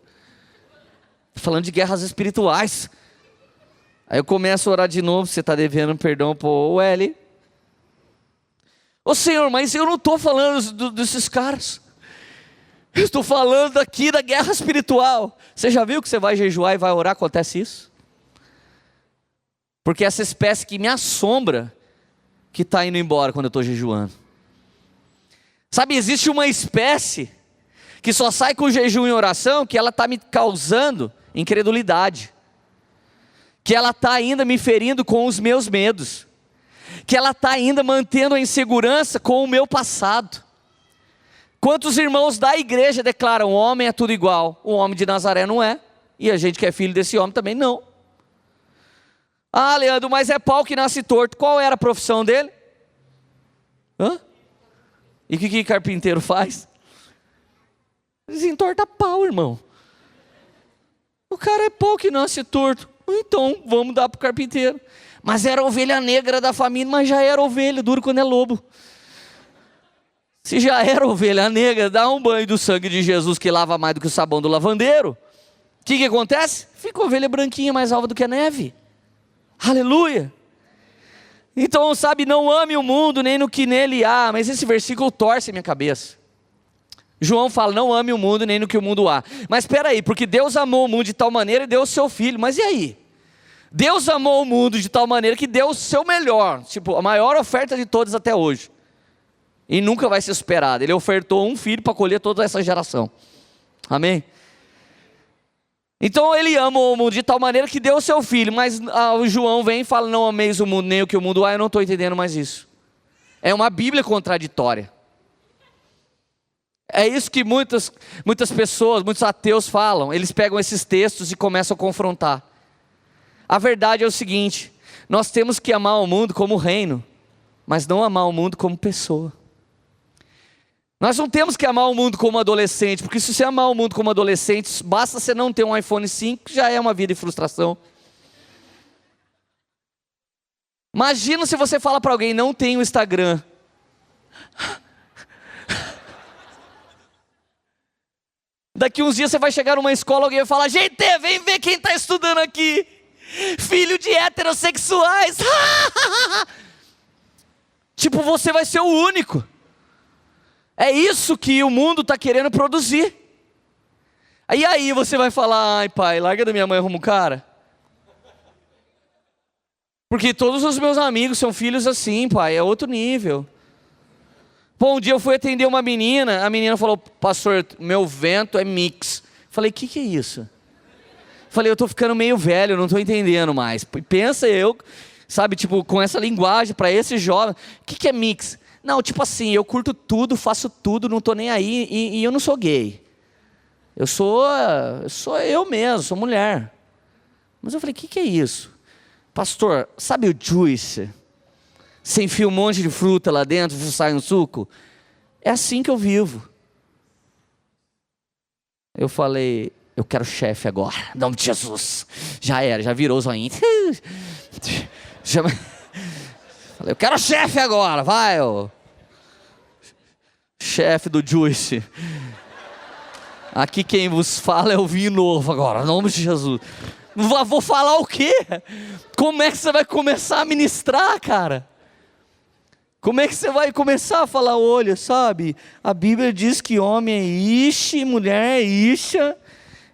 Estou falando de guerras espirituais. Aí eu começo a orar de novo, você está devendo um perdão para o L. Ô Senhor, mas eu não estou falando desses caras. Eu estou falando aqui da guerra espiritual. Você já viu que você vai jejuar e vai orar, acontece isso? Porque essa espécie que me assombra, que está indo embora quando eu estou jejuando. Sabe, existe uma espécie que só sai com jejum e oração, que ela está me causando incredulidade, que ela está ainda me ferindo com os meus medos, que ela está ainda mantendo a insegurança com o meu passado. Quantos irmãos da igreja declaram: o homem é tudo igual, o homem de Nazaré não é, e a gente que é filho desse homem também não. Ah, Leandro, mas é pau que nasce torto. Qual era a profissão dele? Hã? E o que carpinteiro faz? Desentorta pau, irmão. O cara é pau que nasce torto. Então, vamos dar para o carpinteiro. Mas era a ovelha negra da família, mas já era ovelha, duro quando é lobo. Se já era ovelha negra, dá um banho do sangue de Jesus que lava mais do que o sabão do lavandeiro. O que acontece? Fica ovelha branquinha, mais alva do que a neve. Aleluia. Então, sabe, não ame o mundo, nem no que nele há. Mas esse versículo torce a minha cabeça. João fala: não ame o mundo, nem no que o mundo há. Mas espera aí, porque Deus amou o mundo de tal maneira e deu o seu filho. Mas e aí? Deus amou o mundo de tal maneira que deu o seu melhor. Tipo, a maior oferta de todas até hoje. E nunca vai ser superada. Ele ofertou um filho para colher toda essa geração. Amém? Então ele ama o mundo de tal maneira que deu o seu filho. Mas o João vem e fala: não ameis o mundo, nem o que o mundo há. Eu não estou entendendo mais isso. É uma Bíblia contraditória. É isso que muitas pessoas, muitos ateus falam. Eles pegam esses textos e começam a confrontar. A verdade é o seguinte: nós temos que amar o mundo como reino, mas não amar o mundo como pessoa. Nós não temos que amar o mundo como adolescente, porque se você amar o mundo como adolescente, basta você não ter um iPhone 5, que já é uma vida de frustração. Imagina se você fala para alguém: não tem o Instagram. Daqui uns dias você vai chegar numa escola, alguém vai falar: gente, vem ver quem está estudando aqui. Filho de heterossexuais. Tipo, você vai ser o único. É isso que o mundo está querendo produzir. Aí você vai falar: ai pai, larga da minha mãe e arruma um cara. Porque todos os meus amigos são filhos assim, pai, é outro nível. Pô, um dia eu fui atender uma menina, a menina falou: pastor, meu vento é mix. Falei: que é isso? Falei: eu tô ficando meio velho, eu não tô entendendo mais. Pensa eu, sabe, tipo, com essa linguagem para esse jovem. O que é mix? Não, tipo assim, eu curto tudo, faço tudo, não tô nem aí, e eu não sou gay. Eu sou eu mesmo, sou mulher. Mas eu falei: que é isso? Pastor, sabe o juice? Você enfia um monte de fruta lá dentro, sai um suco. É assim que eu vivo. Eu falei: eu quero chefe agora, em nome de Jesus. Já era, já virou o zoinho. Falei: eu quero chefe agora, vai. Chefe do Juice. Aqui quem vos fala é o vinho novo agora, em nome de Jesus. Vou falar o quê? Como é que você vai começar a ministrar, cara? Como é que você vai começar a falar: olha, sabe, a Bíblia diz que homem é ixe, mulher é ixa,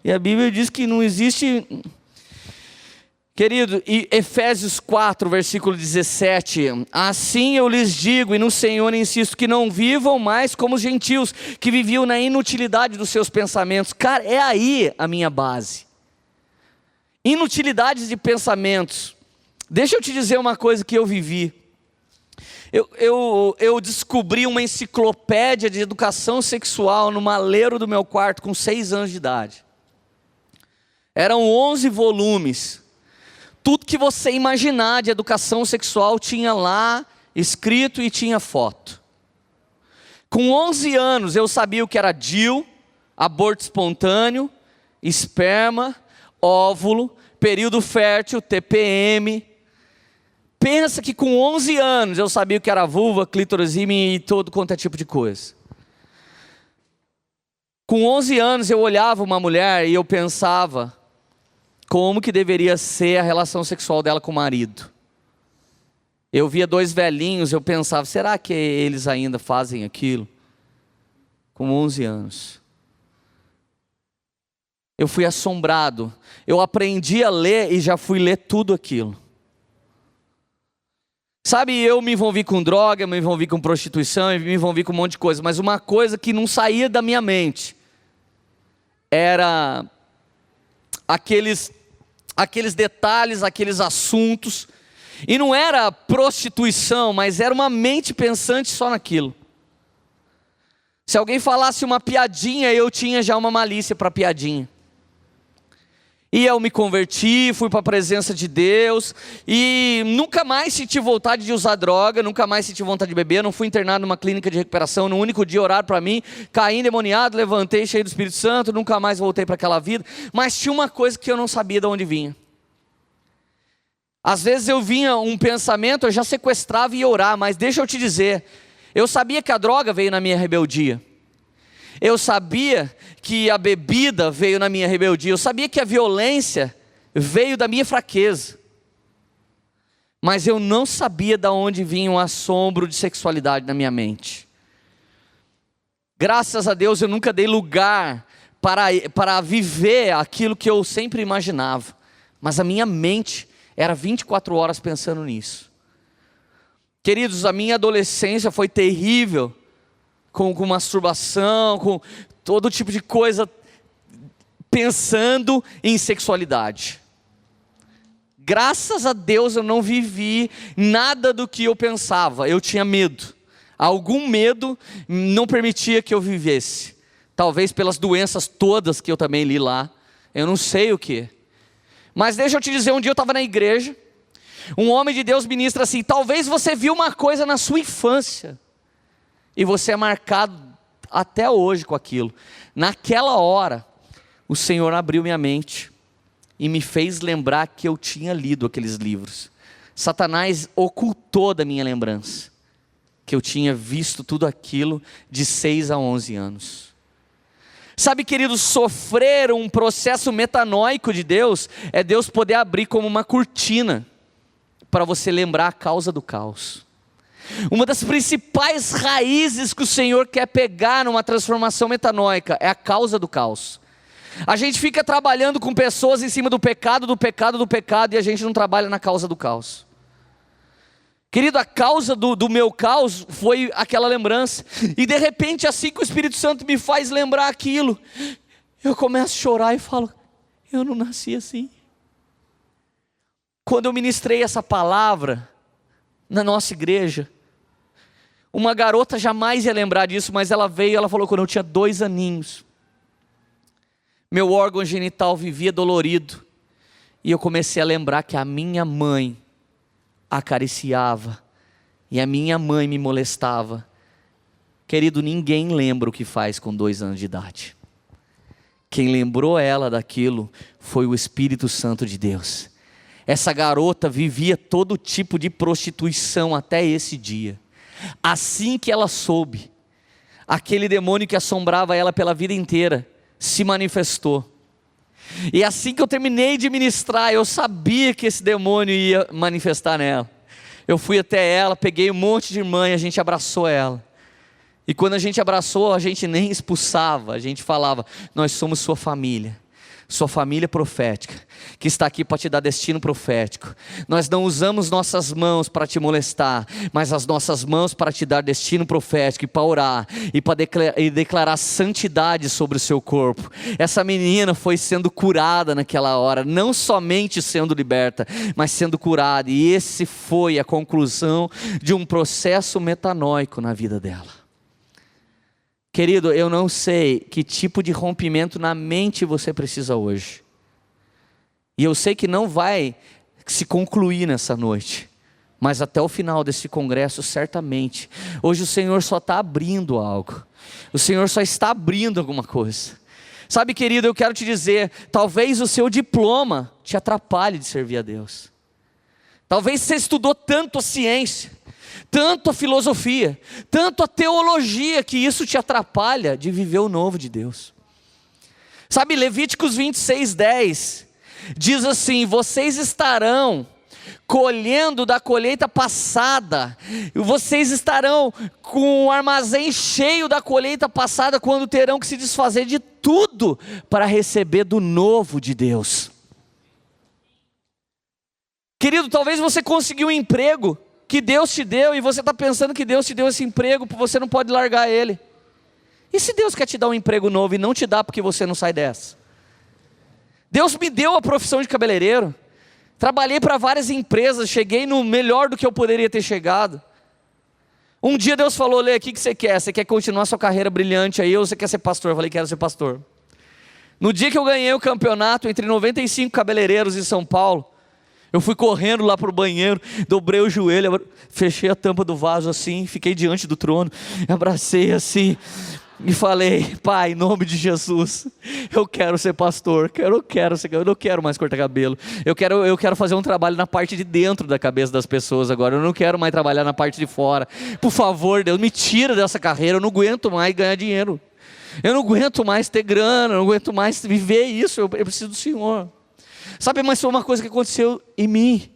e a Bíblia diz que não existe... Querido, e Efésios 4, versículo 17, assim eu lhes digo, e no Senhor insisto, que não vivam mais como os gentios, que viviam na inutilidade dos seus pensamentos. Cara, é aí a minha base. Inutilidades de pensamentos. Deixa eu te dizer uma coisa que eu vivi. Eu descobri uma enciclopédia de educação sexual no maleiro do meu quarto com 6 anos de idade. Eram 11 volumes. Tudo que você imaginar de educação sexual tinha lá escrito e tinha foto. Com 11 anos eu sabia o que era DIU, aborto espontâneo, esperma, óvulo, período fértil, TPM. Pensa que com 11 anos eu sabia o que era vulva, clítoris e todo quanto é tipo de coisa. Com 11 anos eu olhava uma mulher e eu pensava como que deveria ser a relação sexual dela com o marido. Eu via 2 velhinhos, eu pensava: será que eles ainda fazem aquilo? Com 11 anos. Eu fui assombrado. Eu aprendi a ler e já fui ler tudo aquilo. Sabe, eu me envolvi com droga, me envolvi com prostituição, me envolvi com um monte de coisa, mas uma coisa que não saía da minha mente era aqueles detalhes, aqueles assuntos, e não era prostituição, mas era uma mente pensante só naquilo. Se alguém falasse uma piadinha, eu tinha já uma malícia para piadinha. E eu me converti, fui para a presença de Deus, e nunca mais senti vontade de usar droga, nunca mais senti vontade de beber, não fui internado numa clínica de recuperação, no único dia oraram para mim, caí endemoniado, levantei cheio do Espírito Santo, nunca mais voltei para aquela vida, mas tinha uma coisa que eu não sabia de onde vinha. Às vezes eu vinha um pensamento, eu já sequestrava e ia orar, mas deixa eu te dizer, eu sabia que a droga veio na minha rebeldia. Eu sabia que a bebida veio na minha rebeldia. Eu sabia que a violência veio da minha fraqueza. Mas eu não sabia de onde vinha um assombro de sexualidade na minha mente. Graças a Deus eu nunca dei lugar para viver aquilo que eu sempre imaginava. Mas a minha mente era 24 horas pensando nisso. Queridos, a minha adolescência foi terrível. Com masturbação, com todo tipo de coisa, pensando em sexualidade. Graças a Deus eu não vivi nada do que eu pensava, eu tinha medo. Algum medo não permitia que eu vivesse. Talvez pelas doenças todas que eu também li lá, eu não sei o que. Mas deixa eu te dizer, um dia eu estava na igreja, um homem de Deus ministra assim, talvez você viu uma coisa na sua infância, e você é marcado até hoje com aquilo. Naquela hora, o Senhor abriu minha mente e me fez lembrar que eu tinha lido aqueles livros. Satanás ocultou da minha lembrança que eu tinha visto tudo aquilo de 6 a 11 anos. Sabe, querido, sofrer um processo metanoico de Deus é Deus poder abrir como uma cortina para você lembrar a causa do caos. Uma das principais raízes que o Senhor quer pegar numa transformação metanóica é a causa do caos. A gente fica trabalhando com pessoas em cima do pecado, e a gente não trabalha na causa do caos. Querido, a causa do meu caos foi aquela lembrança, e de repente assim que o Espírito Santo me faz lembrar aquilo, eu começo a chorar e falo, eu não nasci assim. Quando eu ministrei essa palavra na nossa igreja, uma garota jamais ia lembrar disso, mas ela veio, ela falou quando eu tinha 2 aninhos, meu órgão genital vivia dolorido, e eu comecei a lembrar que a minha mãe acariciava, e a minha mãe me molestava. Querido, ninguém lembra o que faz com 2 anos de idade. Quem lembrou ela daquilo foi o Espírito Santo de Deus. Essa garota vivia todo tipo de prostituição até esse dia. Assim que ela soube, aquele demônio que assombrava ela pela vida inteira, se manifestou. E assim que eu terminei de ministrar, eu sabia que esse demônio ia manifestar nela. Eu fui até ela, peguei um monte de irmã e a gente abraçou ela. E quando a gente abraçou, a gente nem expulsava, a gente falava, nós somos sua família profética, que está aqui para te dar destino profético. Nós não usamos nossas mãos para te molestar, mas as nossas mãos para te dar destino profético, e para orar, e para declarar santidade sobre o seu corpo. Essa menina foi sendo curada naquela hora, não somente sendo liberta, mas sendo curada, e esse foi a conclusão de um processo metanóico na vida dela. Querido, eu não sei que tipo de rompimento na mente você precisa hoje. E eu sei que não vai se concluir nessa noite. Mas até o final desse congresso, certamente. Hoje o Senhor só está abrindo algo. O Senhor só está abrindo alguma coisa. Sabe, querido, eu quero te dizer, talvez o seu diploma te atrapalhe de servir a Deus. Talvez você estudou tanto a ciência, tanto a filosofia, tanto a teologia, que isso te atrapalha de viver o novo de Deus. Sabe, Levíticos 26:10 diz assim, vocês estarão colhendo da colheita passada, vocês estarão com o armazém cheio da colheita passada, quando terão que se desfazer de tudo para receber do novo de Deus. Querido, talvez você conseguiu um emprego que Deus te deu, e você está pensando que Deus te deu esse emprego, você não pode largar ele. E se Deus quer te dar um emprego novo e não te dá porque você não sai dessa? Deus me deu a profissão de cabeleireiro, trabalhei para várias empresas, cheguei no melhor do que eu poderia ter chegado. Um dia Deus falou: Lê, o que você quer? Você quer continuar sua carreira brilhante aí, ou você quer ser pastor? Eu falei: quero ser pastor. No dia que eu ganhei o campeonato entre 95 cabeleireiros em São Paulo, eu fui correndo lá para o banheiro, dobrei o joelho, fechei a tampa do vaso assim, fiquei diante do trono, abracei assim, e falei: Pai, em nome de Jesus, eu quero ser pastor, eu não quero mais cortar cabelo, eu quero fazer um trabalho na parte de dentro da cabeça das pessoas agora, eu não quero mais trabalhar na parte de fora. Por favor, Deus, me tira dessa carreira, eu não aguento mais ganhar dinheiro, eu não aguento mais ter grana, eu não aguento mais viver isso, eu preciso do Senhor. Sabe, mas foi uma coisa que aconteceu em mim.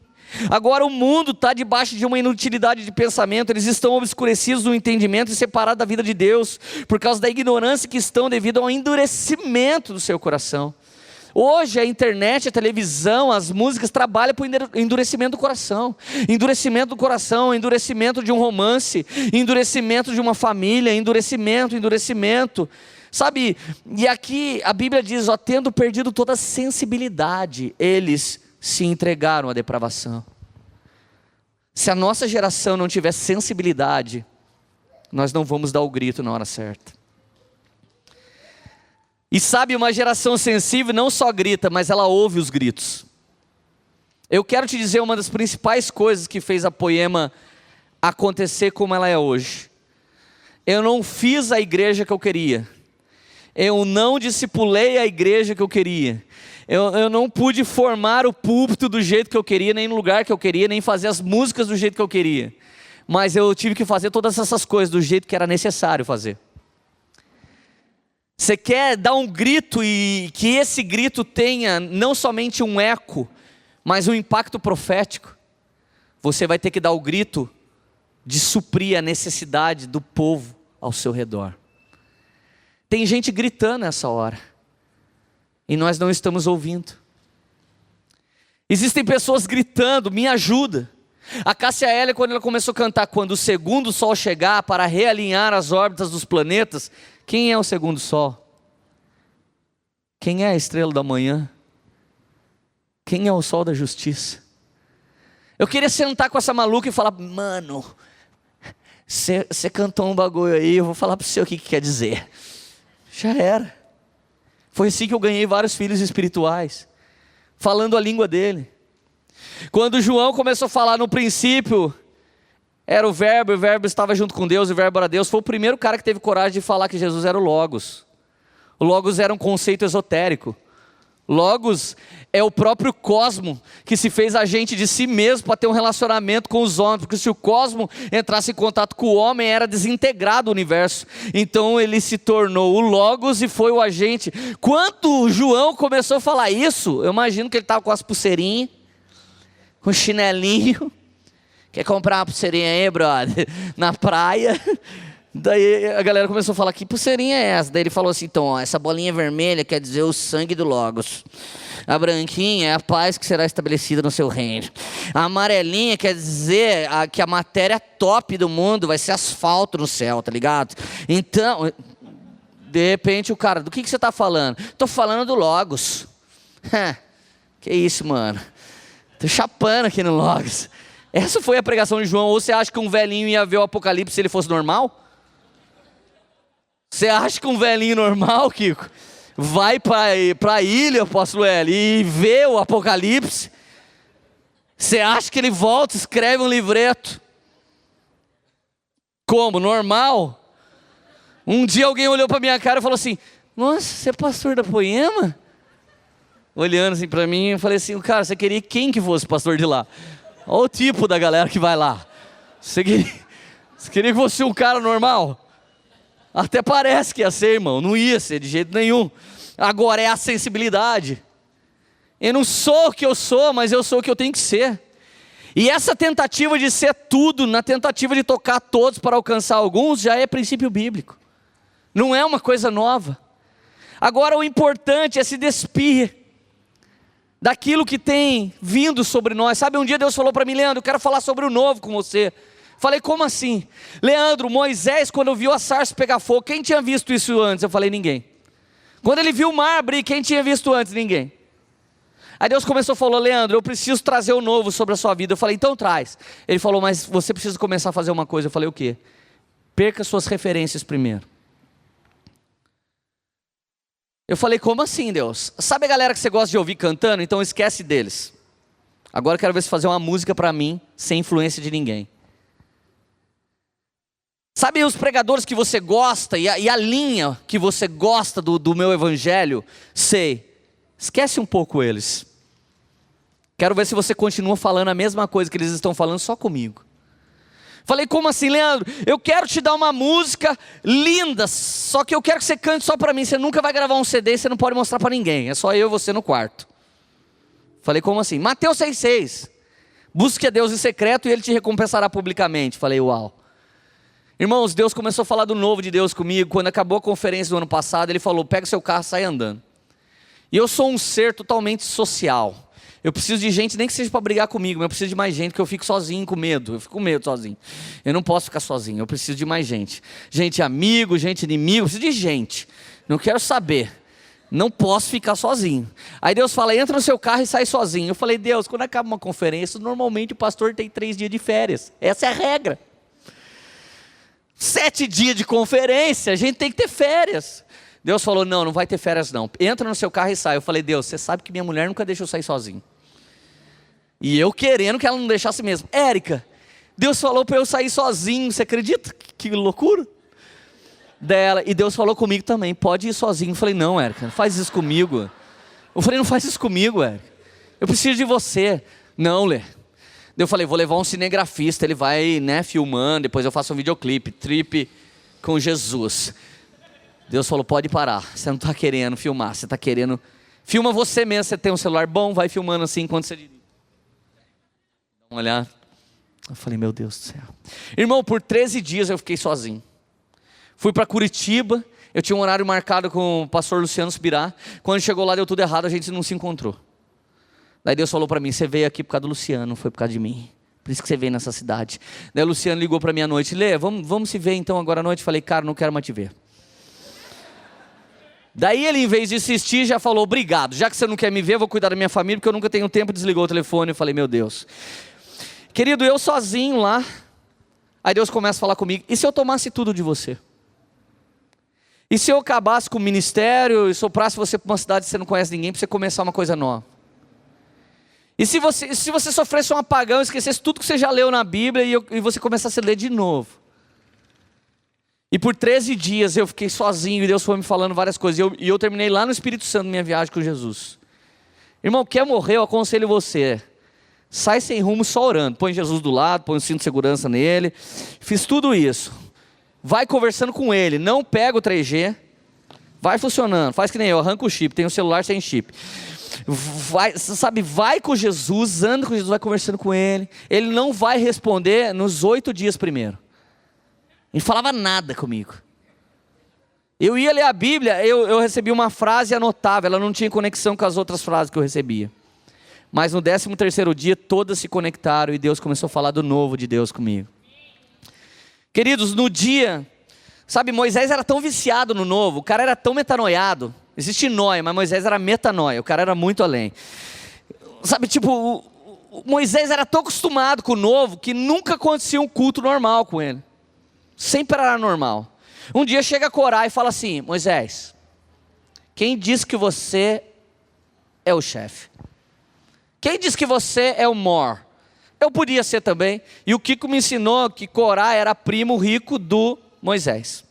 Agora o mundo está debaixo de uma inutilidade de pensamento, eles estão obscurecidos no entendimento e separados da vida de Deus, por causa da ignorância que estão devido ao endurecimento do seu coração. Hoje a internet, a televisão, as músicas trabalham para o endurecimento do coração. Endurecimento do coração, endurecimento de um romance, endurecimento de uma família, endurecimento. Sabe, e aqui a Bíblia diz: ó, tendo perdido toda a sensibilidade, eles se entregaram à depravação. Se a nossa geração não tiver sensibilidade, nós não vamos dar o grito na hora certa. E sabe, uma geração sensível não só grita, mas ela ouve os gritos. Eu quero te dizer uma das principais coisas que fez a Poema acontecer como ela é hoje. Eu não fiz a igreja que eu queria, eu não discipulei a igreja que eu queria, eu não pude formar o púlpito do jeito que eu queria, nem no lugar que eu queria, nem fazer as músicas do jeito que eu queria, mas eu tive que fazer todas essas coisas do jeito que era necessário fazer. Você quer dar um grito e que esse grito tenha não somente um eco, mas um impacto profético? Você vai ter que dar o grito de suprir a necessidade do povo ao seu redor. Tem gente gritando nessa hora e nós não estamos ouvindo. Existem pessoas gritando: me ajuda. A Cássia Eller, quando ela começou a cantar quando o segundo sol chegar para realinhar as órbitas dos planetas, quem é o segundo sol? Quem é a estrela da manhã? Quem é o sol da justiça? Eu queria sentar com essa maluca e falar: mano, você cantou um bagulho aí, eu vou falar para você o que quer dizer. Já era. Foi assim que eu ganhei vários filhos espirituais, falando a língua dele. Quando João começou a falar, no princípio era o verbo estava junto com Deus, e o verbo era Deus. Foi o primeiro cara que teve coragem de falar que Jesus era o Logos. O Logos era um conceito esotérico. Logos é o próprio cosmo que se fez agente de si mesmo para ter um relacionamento com os homens, porque se o cosmo entrasse em contato com o homem, era desintegrado o universo. Então ele se tornou o Logos e foi o agente. Quando João começou a falar isso, eu imagino que ele estava com as pulseirinhas, com chinelinho. Quer comprar uma pulseirinha aí, brother? Na praia. Daí a galera começou a falar: que pulseirinha é essa? Daí ele falou assim: então, ó, essa bolinha vermelha quer dizer o sangue do Logos. A branquinha é a paz que será estabelecida no seu reino. A amarelinha quer dizer que a matéria top do mundo vai ser asfalto no céu, tá ligado? Então, de repente o cara: do que você está falando? Estou falando do Logos. Que isso, mano? Tô chapando aqui no Logos. Essa foi a pregação de João. Ou você acha que um velhinho ia ver o Apocalipse se ele fosse normal? Você acha que um velhinho normal, Kiko, vai para a ilha, apóstolo L, e vê o Apocalipse? Você acha que ele volta, escreve um livreto? Como? Normal? Um dia alguém olhou para minha cara e falou assim: nossa, você é pastor da Poema? Olhando assim para mim, eu falei assim: cara, você queria quem que fosse pastor de lá? Olha o tipo da galera que vai lá. Você queria que fosse um cara normal? Até parece que ia ser, irmão. Não ia ser de jeito nenhum. Agora é a sensibilidade. Eu não sou o que eu sou, mas eu sou o que eu tenho que ser. E essa tentativa de ser tudo, na tentativa de tocar todos para alcançar alguns, já é princípio bíblico. Não é uma coisa nova. Agora o importante é se despir daquilo que tem vindo sobre nós. Sabe, um dia Deus falou para mim: Leandro, eu quero falar sobre o novo com você. Falei: como assim? Leandro, Moisés, quando viu a sarça pegar fogo, quem tinha visto isso antes? Eu falei: ninguém. Quando ele viu o mar abrir, quem tinha visto antes? Ninguém. Aí Deus começou a falar: Leandro, eu preciso trazer o novo sobre a sua vida. Eu falei: então traz. Ele falou: mas você precisa começar a fazer uma coisa. Eu falei: o quê? Perca suas referências primeiro. Eu falei: como assim, Deus? Sabe a galera que você gosta de ouvir cantando? Então esquece deles. Agora eu quero ver você fazer uma música para mim, sem influência de ninguém. Sabe os pregadores que você gosta e a linha que você gosta do meu evangelho? Sei. Esquece um pouco eles. Quero ver se você continua falando a mesma coisa que eles estão falando só comigo. Falei: como assim, Leandro? Eu quero te dar uma música linda, só que eu quero que você cante só para mim. Você nunca vai gravar um CD e você não pode mostrar para ninguém. É só eu e você no quarto. Falei: como assim? Mateus 6,6. Busque a Deus em secreto e Ele te recompensará publicamente. Falei: uau. Irmãos, Deus começou a falar do novo de Deus comigo. Quando acabou a conferência do ano passado, Ele falou: pega seu carro e sai andando. E eu sou um ser totalmente social. Eu preciso de gente, nem que seja para brigar comigo, mas eu preciso de mais gente, porque eu fico sozinho com medo. Eu fico com medo sozinho. Eu não posso ficar sozinho, eu preciso de mais gente. Gente amigo, gente inimigo, eu preciso de gente. Não quero saber. Não posso ficar sozinho. Aí Deus fala: entra no seu carro e sai sozinho. Eu falei: Deus, quando acaba uma conferência, normalmente o pastor tem 3 dias de férias. Essa é a regra. 7 dias de conferência, a gente tem que ter férias. Deus falou: não, não vai ter férias não. Entra no seu carro e sai. Eu falei: Deus, você sabe que minha mulher nunca deixa eu sair sozinho. E eu querendo que ela não deixasse mesmo. Érica, Deus falou para eu sair sozinho. Você acredita? Que loucura. Dela. E Deus falou comigo também: pode ir sozinho. Eu falei: não, Érica, não faz isso comigo. Eu falei: não faz isso comigo, Érica. Eu preciso de você. Não, Lê. Eu falei: vou levar um cinegrafista. Ele vai, filmando. Depois eu faço um videoclipe. Trip com Jesus. Deus falou: pode parar, você não está querendo filmar, você está querendo, filma você mesmo. Você tem um celular bom, vai filmando assim enquanto você dirige. Dá uma olhada. Eu falei: meu Deus do céu. Irmão, por 13 dias eu fiquei sozinho. Fui para Curitiba, eu tinha um horário marcado com o pastor Luciano Subirá. Quando chegou lá deu tudo errado, a gente não se encontrou. Daí Deus falou para mim: você veio aqui por causa do Luciano, não foi por causa de mim. Por isso que você veio nessa cidade. Daí o Luciano ligou para mim à noite: Lê, vamos se ver então agora à noite. Falei: cara, não quero mais te ver. Daí ele, em vez de insistir, já falou: obrigado, já que você não quer me ver, eu vou cuidar da minha família, porque eu nunca tenho tempo. Desligou o telefone. Eu falei: meu Deus. Querido, eu sozinho lá. Aí Deus começa a falar comigo: e se eu tomasse tudo de você? E se eu acabasse com o ministério e soprasse você para uma cidade que você não conhece ninguém, para você começar uma coisa nova? E se você sofresse um apagão, esquecesse tudo que você já leu na Bíblia e você começasse a ler de novo? E por 13 dias eu fiquei sozinho e Deus foi me falando várias coisas. E eu terminei lá no Espírito Santo minha viagem com Jesus. Irmão, quer morrer? Eu aconselho você: sai sem rumo só orando. Põe Jesus do lado, põe um cinto de segurança nele. Fiz tudo isso. Vai conversando com ele. Não pega o 3G. Vai funcionando. Faz que nem eu, arranca o chip. Tem um celular sem chip. Vai com Jesus, anda com Jesus, vai conversando com ele. Ele não vai responder nos 8 dias primeiro. Ele falava nada comigo. Eu ia ler a Bíblia, eu recebia uma frase e anotava. Ela não tinha conexão com as outras frases que eu recebia. Mas no 13º dia, todas se conectaram e Deus começou a falar do novo de Deus comigo. Queridos, no dia, sabe, Moisés era tão viciado no novo, o cara era tão metanoiado. Existe noia, mas Moisés era metanoia, o cara era muito além. Sabe, tipo, Moisés era tão acostumado com o novo, que nunca acontecia um culto normal com ele. Sempre era normal. Um dia chega Corá e fala assim: Moisés, quem disse que você é o chefe? Quem disse que você é o mor? Eu podia ser também. E o Kiko me ensinou que Corá era primo rico do Moisés.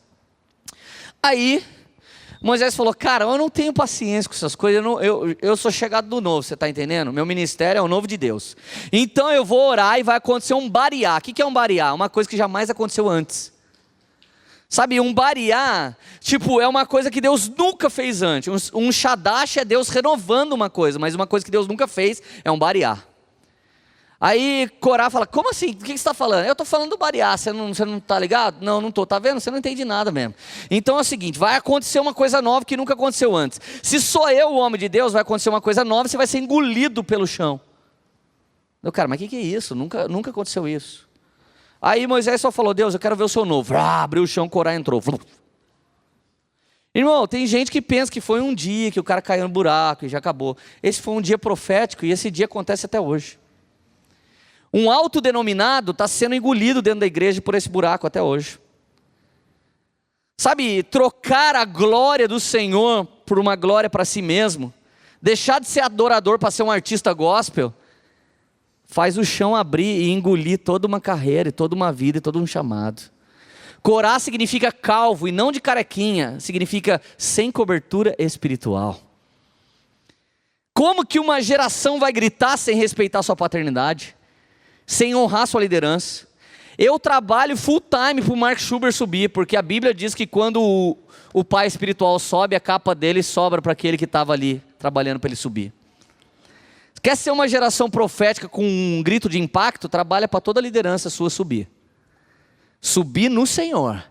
Aí Moisés falou: cara, eu não tenho paciência com essas coisas, eu sou chegado do novo, você está entendendo? Meu ministério é o novo de Deus. Então eu vou orar e vai acontecer um bariá. O que é um bariá? Uma coisa que jamais aconteceu antes. Sabe, um bariá, tipo, é uma coisa que Deus nunca fez antes. Um shadash é Deus renovando uma coisa, mas uma coisa que Deus nunca fez é um bariá. Aí Corá fala, como assim? O que você está falando? Eu estou falando do Bariá, você não está ligado? Não, não estou, está vendo? Você não entende nada mesmo. Então é o seguinte, vai acontecer uma coisa nova que nunca aconteceu antes. Se sou eu o homem de Deus, vai acontecer uma coisa nova, você vai ser engolido pelo chão. Eu, cara, mas o que é isso? Nunca aconteceu isso. Aí Moisés só falou, Deus, eu quero ver o seu novo. Abriu o chão, Corá entrou. Irmão, tem gente que pensa que foi um dia que o cara caiu no buraco e já acabou. Esse foi um dia profético e esse dia acontece até hoje. Um autodenominado está sendo engolido dentro da igreja por esse buraco até hoje. Sabe, trocar a glória do Senhor por uma glória para si mesmo, deixar de ser adorador para ser um artista gospel, faz o chão abrir e engolir toda uma carreira, toda uma vida e todo um chamado. Corá significa calvo e não de carequinha, significa sem cobertura espiritual. Como que uma geração vai gritar sem respeitar sua paternidade? Sem honrar sua liderança? Eu trabalho full time para o Mark Schuber subir, porque a Bíblia diz que quando o pai espiritual sobe, a capa dele sobra para aquele que estava ali, trabalhando para ele subir. Quer ser uma geração profética com um grito de impacto? Trabalha para toda a liderança sua subir. Subir no Senhor.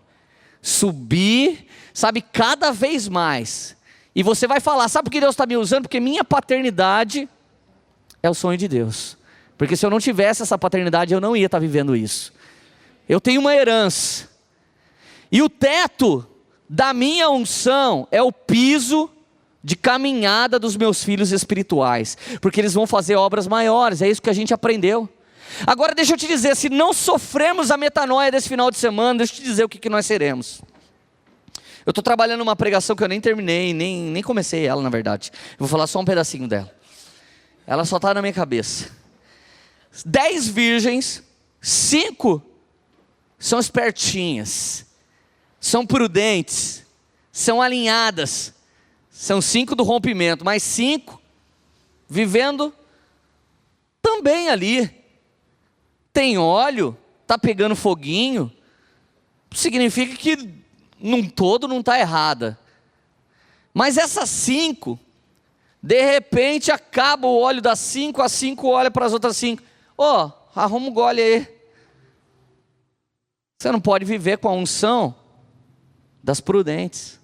Subir, sabe, cada vez mais. E você vai falar, sabe por que Deus está me usando? Porque minha paternidade é o sonho de Deus. Porque se eu não tivesse essa paternidade, eu não ia estar vivendo isso. Eu tenho uma herança. E o teto da minha unção é o piso de caminhada dos meus filhos espirituais. Porque eles vão fazer obras maiores, é isso que a gente aprendeu. Agora deixa eu te dizer, se não sofremos a metanoia desse final de semana, deixa eu te dizer o que nós seremos. Eu estou trabalhando uma pregação que eu nem terminei, nem comecei ela na verdade. Eu vou falar só um pedacinho dela. Ela só está na minha cabeça. 10 virgens, 5 são espertinhas, são prudentes, são alinhadas, são 5 do rompimento, mas 5 vivendo também ali, tem óleo, está pegando foguinho, significa que num todo não está errada, mas essas 5, de repente acaba o óleo das 5, as 5 olham para as outras 5, arruma um gole aí. Você não pode viver com a unção das prudentes.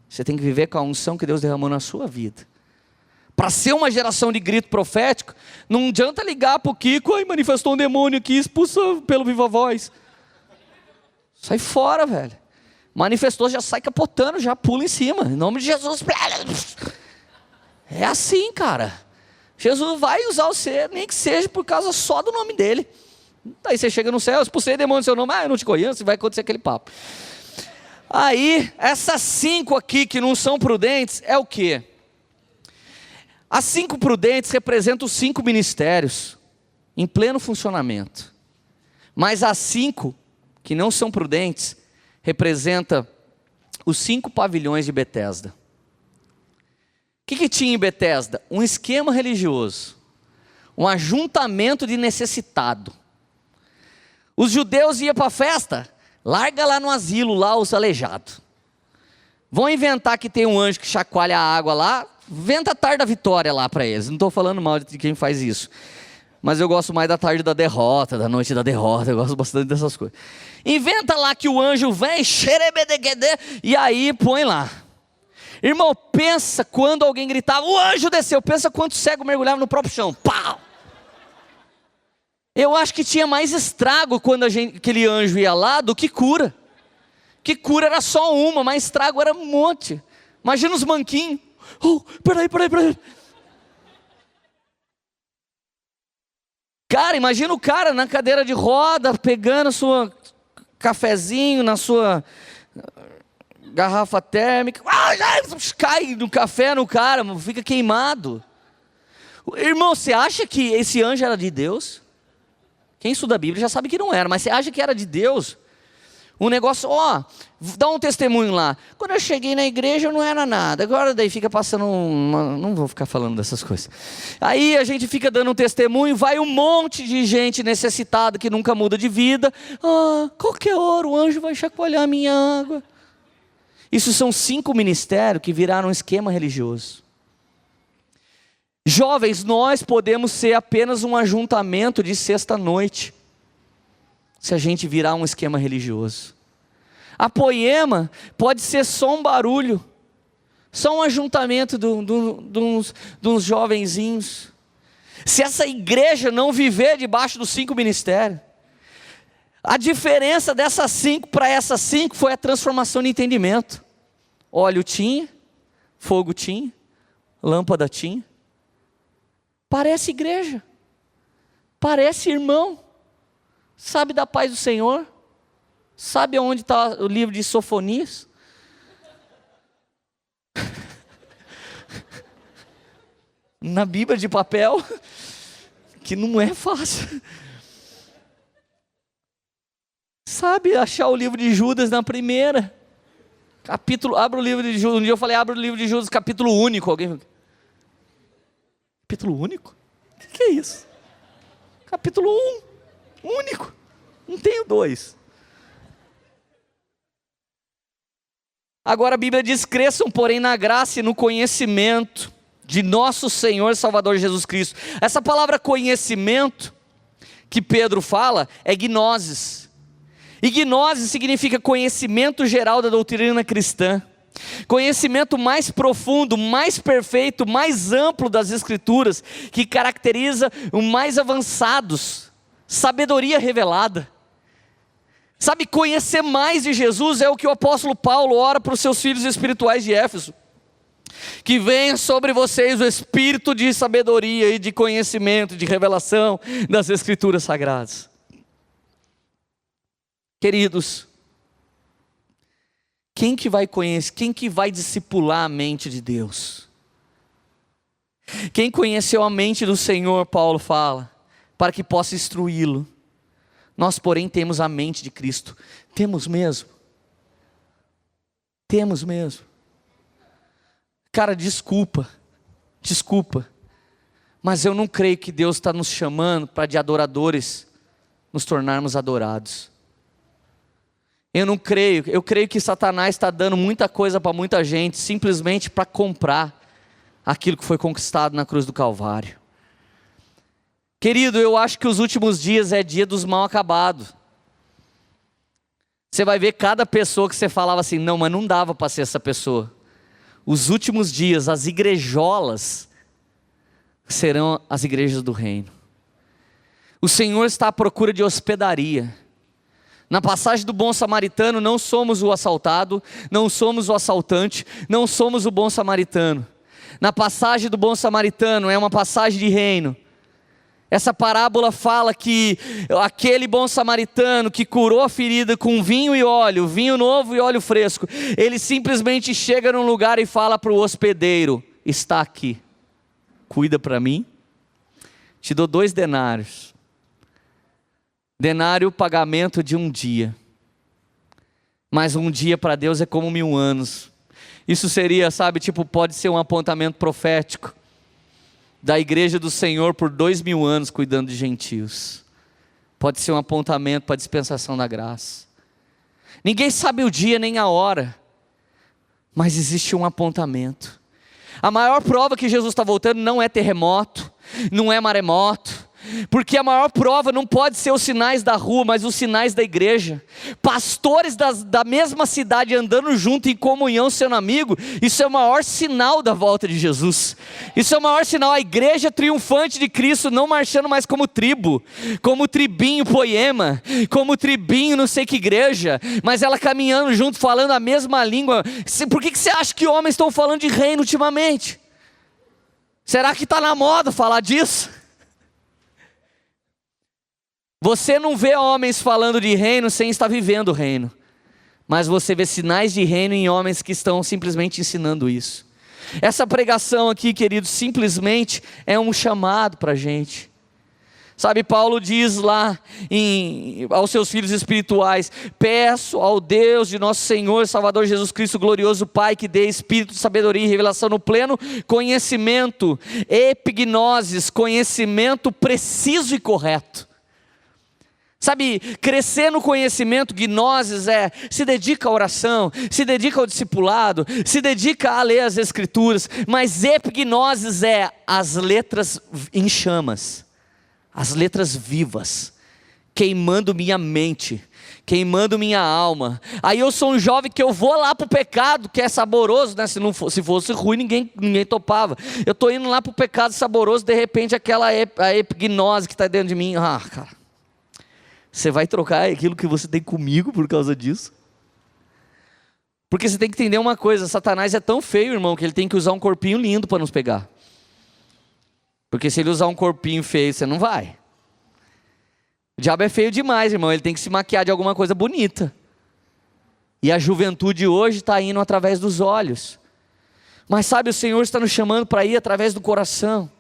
Você tem que viver com a unção que Deus derramou na sua vida. Para ser uma geração de grito profético, não adianta ligar para o Kiko, aí manifestou um demônio aqui, expulsa pelo viva voz. Sai fora, velho. Manifestou, já sai capotando, já pula em cima, em nome de Jesus. É assim, cara. Jesus vai usar você, nem que seja por causa só do nome dele. Aí você chega no céu, expulsei demônio no seu nome, eu não te conheço, e vai acontecer aquele papo. Aí, essas 5 aqui que não são prudentes, é o quê? As 5 prudentes representam os 5 ministérios, em pleno funcionamento. Mas as 5 que não são prudentes, representam os 5 pavilhões de Betesda. O que tinha em Betesda? Um esquema religioso, um ajuntamento de necessitado. Os judeus iam para a festa, larga lá no asilo, lá os aleijados. Vão inventar que tem um anjo que chacoalha a água lá, inventa a tarde da vitória lá para eles. Não estou falando mal de quem faz isso, mas eu gosto mais da tarde da derrota, da noite da derrota, eu gosto bastante dessas coisas. Inventa lá que o anjo vem, e aí põe lá. Irmão, pensa quando alguém gritava, o anjo desceu, pensa quanto cego mergulhava no próprio chão, pau! Eu acho que tinha mais estrago quando aquele anjo ia lá do que cura. Que cura era só uma, mas estrago era um monte. Imagina os manquinhos. Peraí. Cara, imagina o cara na cadeira de roda, pegando sua cafezinho na sua garrafa térmica. Cai no café no cara, fica queimado. Irmão, você acha que esse anjo era de Deus? Quem estuda a Bíblia já sabe que não era, mas você acha que era de Deus? Um negócio, dá um testemunho lá. Quando eu cheguei na igreja eu não era nada. Agora daí fica passando não vou ficar falando dessas coisas. Aí a gente fica dando um testemunho, vai um monte de gente necessitada que nunca muda de vida. Qualquer hora o anjo vai chacoalhar a minha água. Isso são 5 ministérios que viraram um esquema religioso. Jovens, nós podemos ser apenas um ajuntamento de sexta-noite, se a gente virar um esquema religioso. A Poema pode ser só um barulho, só um ajuntamento de uns jovenzinhos. Se essa igreja não viver debaixo dos 5 ministérios, a diferença dessas 5 para essas 5 foi a transformação de entendimento. Óleo tinha, fogo tinha, lâmpada tinha. Parece igreja, parece irmão, sabe da paz do Senhor, sabe onde está o livro de Sofonias? Na Bíblia de papel, que não é fácil. Sabe achar o livro de Judas na primeira. Capítulo, abre o livro de Judas. Um dia eu falei, abre o livro de Judas, capítulo único. Alguém? Capítulo único? O que é isso? Capítulo 1, único. Não tenho 2. Agora a Bíblia diz, cresçam porém na graça e no conhecimento de nosso Senhor e Salvador Jesus Cristo. Essa palavra conhecimento que Pedro fala é gnosis. E gnosis significa conhecimento geral da doutrina cristã. Conhecimento mais profundo, mais perfeito, mais amplo das Escrituras, que caracteriza os mais avançados, sabedoria revelada. Sabe, conhecer mais de Jesus é o que o apóstolo Paulo ora para os seus filhos espirituais de Éfeso. Que venha sobre vocês o espírito de sabedoria e de conhecimento, de revelação das Escrituras Sagradas. Queridos, quem que vai conhecer, quem que vai discipular a mente de Deus? Quem conheceu a mente do Senhor, Paulo fala, para que possa instruí-lo. Nós, porém, temos a mente de Cristo. Temos mesmo? Temos mesmo? Cara, desculpa, mas eu não creio que Deus está nos chamando para de adoradores nos tornarmos adorados. Eu creio que Satanás está dando muita coisa para muita gente, simplesmente para comprar aquilo que foi conquistado na cruz do Calvário. Querido, eu acho que os últimos dias é dia dos mal acabados. Você vai ver cada pessoa que você falava assim, não, mas não dava para ser essa pessoa. Os últimos dias, as igrejolas serão as igrejas do reino. O Senhor está à procura de hospedaria. Na passagem do bom samaritano, não somos o assaltado, não somos o assaltante, não somos o bom samaritano. Na passagem do bom samaritano, é uma passagem de reino. Essa parábola fala que aquele bom samaritano que curou a ferida com vinho e óleo, vinho novo e óleo fresco, ele simplesmente chega num lugar e fala para o hospedeiro, está aqui, cuida para mim, te dou 2 denários. Denário, pagamento de um dia. Mas um dia para Deus é como 1000 anos. Isso seria, sabe, pode ser um apontamento profético da igreja do Senhor por 2000 anos cuidando de gentios. Pode ser um apontamento para a dispensação da graça. Ninguém sabe o dia nem a hora, mas existe um apontamento. A maior prova que Jesus está voltando não é terremoto, não é maremoto, porque a maior prova não pode ser os sinais da rua, mas os sinais da igreja. Pastores da mesma cidade andando junto em comunhão, sendo amigo, isso é o maior sinal da volta de Jesus. Isso é o maior sinal, a igreja triunfante de Cristo, não marchando mais como tribo, como tribinho Poema, como tribinho não sei que igreja, mas ela caminhando junto, falando a mesma língua. Por que você acha que homens estão falando de reino ultimamente? Será que está na moda falar disso? Você não vê homens falando de reino sem estar vivendo o reino, mas você vê sinais de reino em homens que estão simplesmente ensinando isso. Essa pregação aqui, queridos, simplesmente é um chamado para a gente. Sabe, Paulo diz lá aos seus filhos espirituais, peço ao Deus de nosso Senhor Salvador Jesus Cristo, glorioso Pai, que dê espírito de sabedoria e revelação no pleno conhecimento, epignosis, conhecimento preciso e correto. Sabe, crescer no conhecimento, gnoses, se dedica à oração, se dedica ao discipulado, se dedica a ler as escrituras, mas epignoses é as letras em chamas, as letras vivas, queimando minha mente, queimando minha alma. Aí eu sou um jovem que eu vou lá para o pecado, que é saboroso, né? Se fosse ruim, ninguém topava. Eu estou indo lá para o pecado saboroso, de repente a epignose que está dentro de mim, cara, você vai trocar aquilo que você tem comigo por causa disso? Porque você tem que entender uma coisa, Satanás é tão feio, irmão, que ele tem que usar um corpinho lindo para nos pegar. Porque se ele usar um corpinho feio, você não vai. O diabo é feio demais, irmão, ele tem que se maquiar de alguma coisa bonita. E a juventude hoje está indo através dos olhos. Mas sabe, o Senhor está nos chamando para ir através do coração.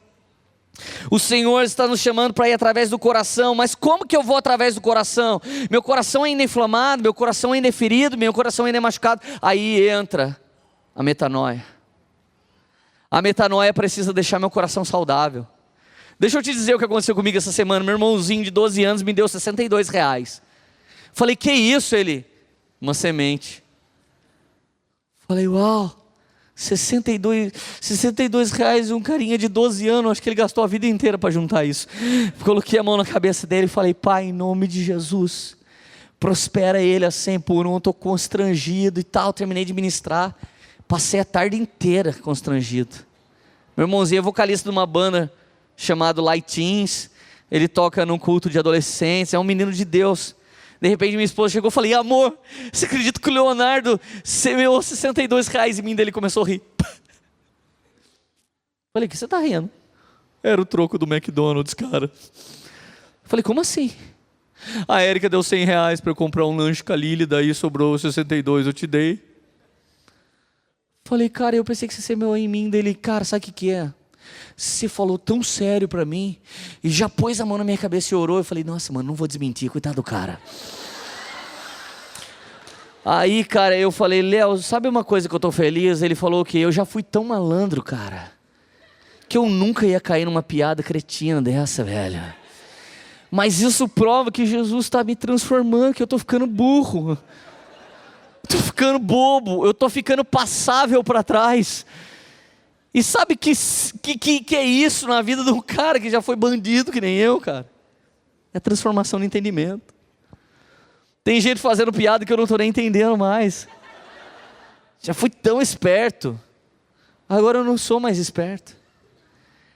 O Senhor está nos chamando para ir através do coração. Mas como que eu vou através do coração? Meu coração ainda é inflamado, meu coração ainda é ferido, meu coração ainda é machucado. Aí entra a metanoia. A metanoia precisa deixar meu coração saudável. Deixa eu te dizer o que aconteceu comigo essa semana. Meu irmãozinho de 12 anos me deu R$62. Falei, que isso? Ele, uma semente. Falei, uau, R$62, um carinha de 12 anos, acho que ele gastou a vida inteira para juntar isso. Coloquei a mão na cabeça dele e falei, Pai, em nome de Jesus, prospera ele a 100 por um. Estou constrangido e tal, terminei de ministrar, passei a tarde inteira constrangido. Meu irmãozinho é vocalista de uma banda chamado Light Teens, ele toca num culto de adolescentes, é um menino de Deus. De repente minha esposa chegou e falei, amor, você acredita que o Leonardo semeou R$62 em mim? Dele começou a rir. Falei, que você está rindo? Era o troco do McDonald's, cara. Falei, como assim? A Érica deu R$100 para eu comprar um lanche com a Lili, daí sobrou 62, eu te dei. Falei, cara, eu pensei que você semeou em mim. Dele, cara, sabe o que é? Você falou tão sério pra mim e já pôs a mão na minha cabeça e orou. Eu falei, nossa, mano, não vou desmentir, coitado do cara. Aí, cara, eu falei, Léo, sabe uma coisa que eu tô feliz? Ele falou que eu já fui tão malandro, cara, que eu nunca ia cair numa piada cretina dessa, velho. Mas isso prova que Jesus está me transformando, que eu tô ficando burro, tô ficando bobo, eu tô ficando passável para trás. E sabe que é isso na vida de um cara que já foi bandido que nem eu, cara? É transformação no entendimento. Tem gente fazendo piada que eu não estou nem entendendo mais. Já fui tão esperto, agora eu não sou mais esperto.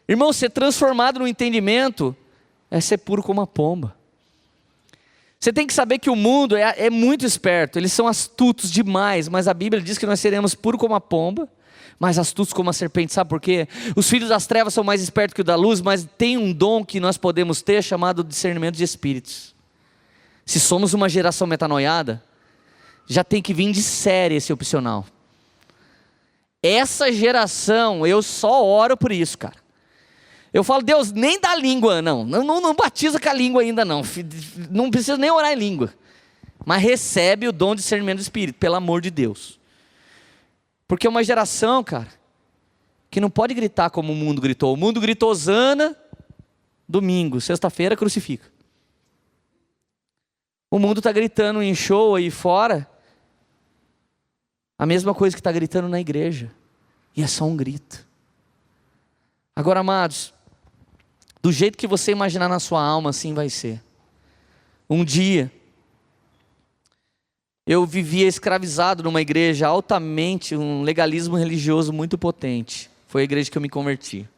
Irmão, ser transformado no entendimento é ser puro como a pomba. Você tem que saber que o mundo é muito esperto, eles são astutos demais, mas a Bíblia diz que nós seremos puros como a pomba, mas astutos como a serpente. Sabe por quê? Os filhos das trevas são mais espertos que o da luz, mas tem um dom que nós podemos ter chamado discernimento de espíritos. Se somos uma geração metanoiada, já tem que vir de série esse opcional. Essa geração, eu só oro por isso, cara. Eu falo, Deus, nem dá língua, não batiza com a língua ainda não, não precisa nem orar em língua, mas recebe o dom de discernimento do Espírito, pelo amor de Deus. Porque é uma geração, cara, que não pode gritar como o mundo gritou. O mundo gritou Hosana, domingo, sexta-feira crucifica. O mundo está gritando em show aí fora, a mesma coisa que está gritando na igreja, e é só um grito. Agora, amados, do jeito que você imaginar na sua alma, assim vai ser. Um dia, eu vivia escravizado numa igreja altamente, um legalismo religioso muito potente. Foi a igreja que eu me converti.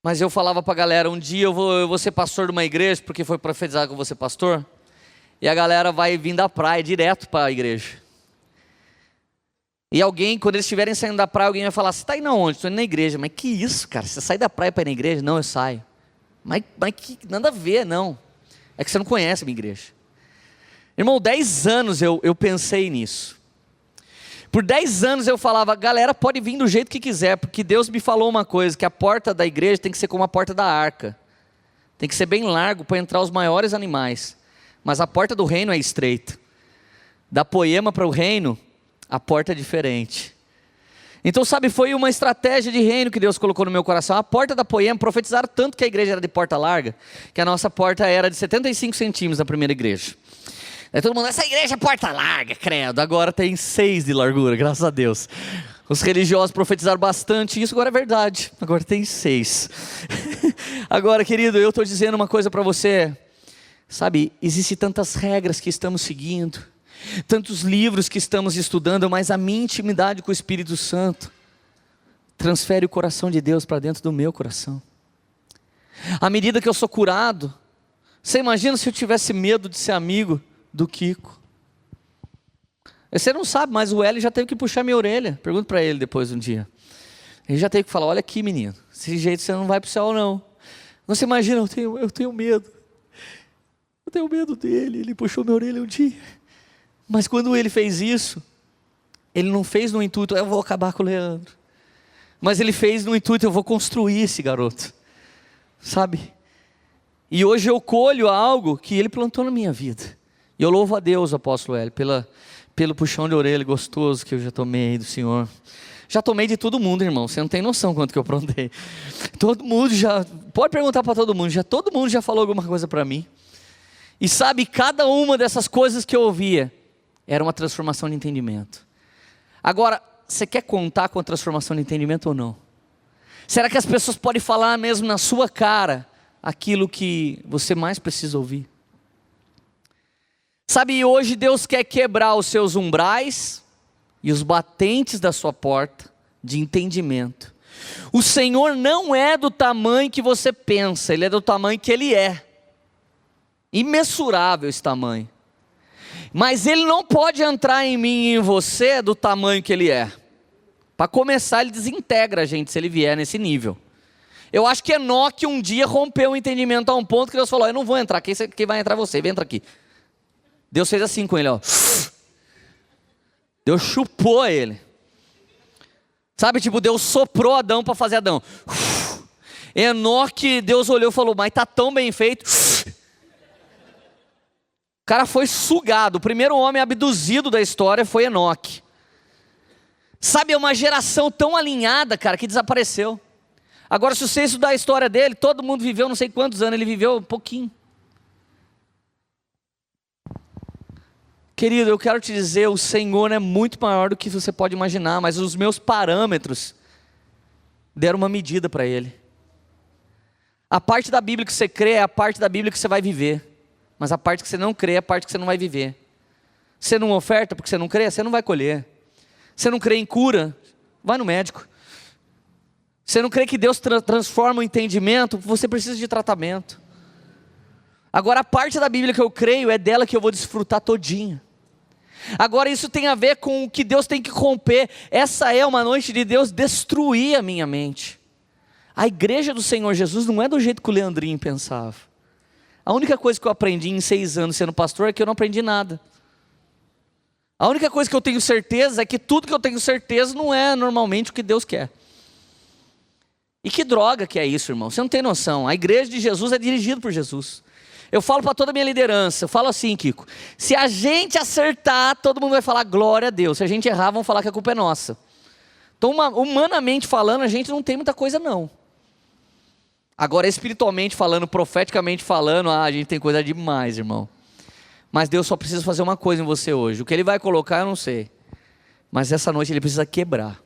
Mas eu falava para a galera, um dia eu vou ser pastor de uma igreja, porque foi profetizado que eu vou ser pastor, e a galera vai vir da praia direto para a igreja. E alguém, quando eles estiverem saindo da praia, alguém vai falar, você está indo aonde? Estou indo na igreja. Mas que isso, cara? Você sai da praia para ir na igreja? Não, eu saio. Mas que nada a ver, não. É que você não conhece a minha igreja. Irmão, 10 anos eu pensei nisso. Por 10 anos eu falava, galera pode vir do jeito que quiser, porque Deus me falou uma coisa, que a porta da igreja tem que ser como a porta da arca. Tem que ser bem largo para entrar os maiores animais. Mas a porta do reino é estreita. Da Poema para o reino, a porta é diferente. Então, sabe, foi uma estratégia de reino que Deus colocou no meu coração. A porta da Poema, profetizaram tanto que a igreja era de porta larga, que a nossa porta era de 75 centímetros na primeira igreja. Aí todo mundo, essa igreja é porta larga, credo. Agora tem 6 de largura, graças a Deus. Os religiosos profetizaram bastante, isso agora é verdade. Agora tem 6. Agora, querido, eu estou dizendo uma coisa para você. Sabe, existem tantas regras que estamos seguindo, tantos livros que estamos estudando, mas a minha intimidade com o Espírito Santo transfere o coração de Deus para dentro do meu coração. À medida que eu sou curado, você imagina se eu tivesse medo de ser amigo do Kiko? Você não sabe, mas o Hélio já teve que puxar minha orelha. Pergunto para ele depois um dia. Ele já teve que falar, olha aqui menino, desse jeito você não vai para o céu não. Você imagina, eu tenho medo. Eu tenho medo dele, ele puxou minha orelha um dia. Mas quando ele fez isso, ele não fez no intuito, eu vou acabar com o Leandro. Mas ele fez no intuito, eu vou construir esse garoto. Sabe? E hoje eu colho algo que ele plantou na minha vida. E eu louvo a Deus, apóstolo Hélio, pelo puxão de orelha gostoso que eu já tomei do Senhor. Já tomei de todo mundo, irmão. Você não tem noção quanto que eu aprontei. Todo mundo já, pode perguntar para todo mundo, todo mundo já falou alguma coisa para mim. E sabe, cada uma dessas coisas que eu ouvia era uma transformação de entendimento. Agora, você quer contar com a transformação de entendimento ou não? Será que as pessoas podem falar mesmo na sua cara aquilo que você mais precisa ouvir? Sabe, hoje Deus quer quebrar os seus umbrais e os batentes da sua porta de entendimento. O Senhor não é do tamanho que você pensa, Ele é do tamanho que Ele é. Imensurável esse tamanho. Mas Ele não pode entrar em mim e em você do tamanho que Ele é. Para começar, Ele desintegra a gente se Ele vier nesse nível. Eu acho que Enoque um dia rompeu o entendimento a um ponto que Deus falou, eu não vou entrar, quem vai entrar é você, vem entrar aqui. Deus fez assim com ele, ó. Deus chupou ele. Sabe, tipo, Deus soprou Adão para fazer Adão. Enoque, Deus olhou e falou, mas está tão bem feito. O cara foi sugado. O primeiro homem abduzido da história foi Enoque. Sabe, é uma geração tão alinhada, cara, que desapareceu. Agora, se você estudar a história dele, todo mundo viveu não sei quantos anos, ele viveu um pouquinho. Querido, eu quero te dizer, o Senhor é muito maior do que você pode imaginar, mas os meus parâmetros deram uma medida para Ele. A parte da Bíblia que você crê é a parte da Bíblia que você vai viver, mas a parte que você não crê é a parte que você não vai viver. Você não oferta porque você não crê, você não vai colher. Você não crê em cura, vai no médico. Você não crê que Deus transforma o entendimento, você precisa de tratamento. Agora a parte da Bíblia que eu creio é dela que eu vou desfrutar todinha. Agora isso tem a ver com o que Deus tem que romper. Essa é uma noite de Deus destruir a minha mente. A igreja do Senhor Jesus não é do jeito que o Leandrinho pensava. A única coisa que eu aprendi em 6 anos sendo pastor é que eu não aprendi nada. A única coisa que eu tenho certeza é que tudo que eu tenho certeza não é normalmente o que Deus quer. E que droga que é isso, irmão? Você não tem noção. A igreja de Jesus é dirigida por Jesus. Eu falo para toda a minha liderança, eu falo assim, Kiko, se a gente acertar, todo mundo vai falar glória a Deus. Se a gente errar, vão falar que a culpa é nossa. Então, humanamente falando, a gente não tem muita coisa não. Agora, espiritualmente falando, profeticamente falando, a gente tem coisa demais, irmão. Mas Deus só precisa fazer uma coisa em você hoje. O que Ele vai colocar, eu não sei. Mas essa noite Ele precisa quebrar.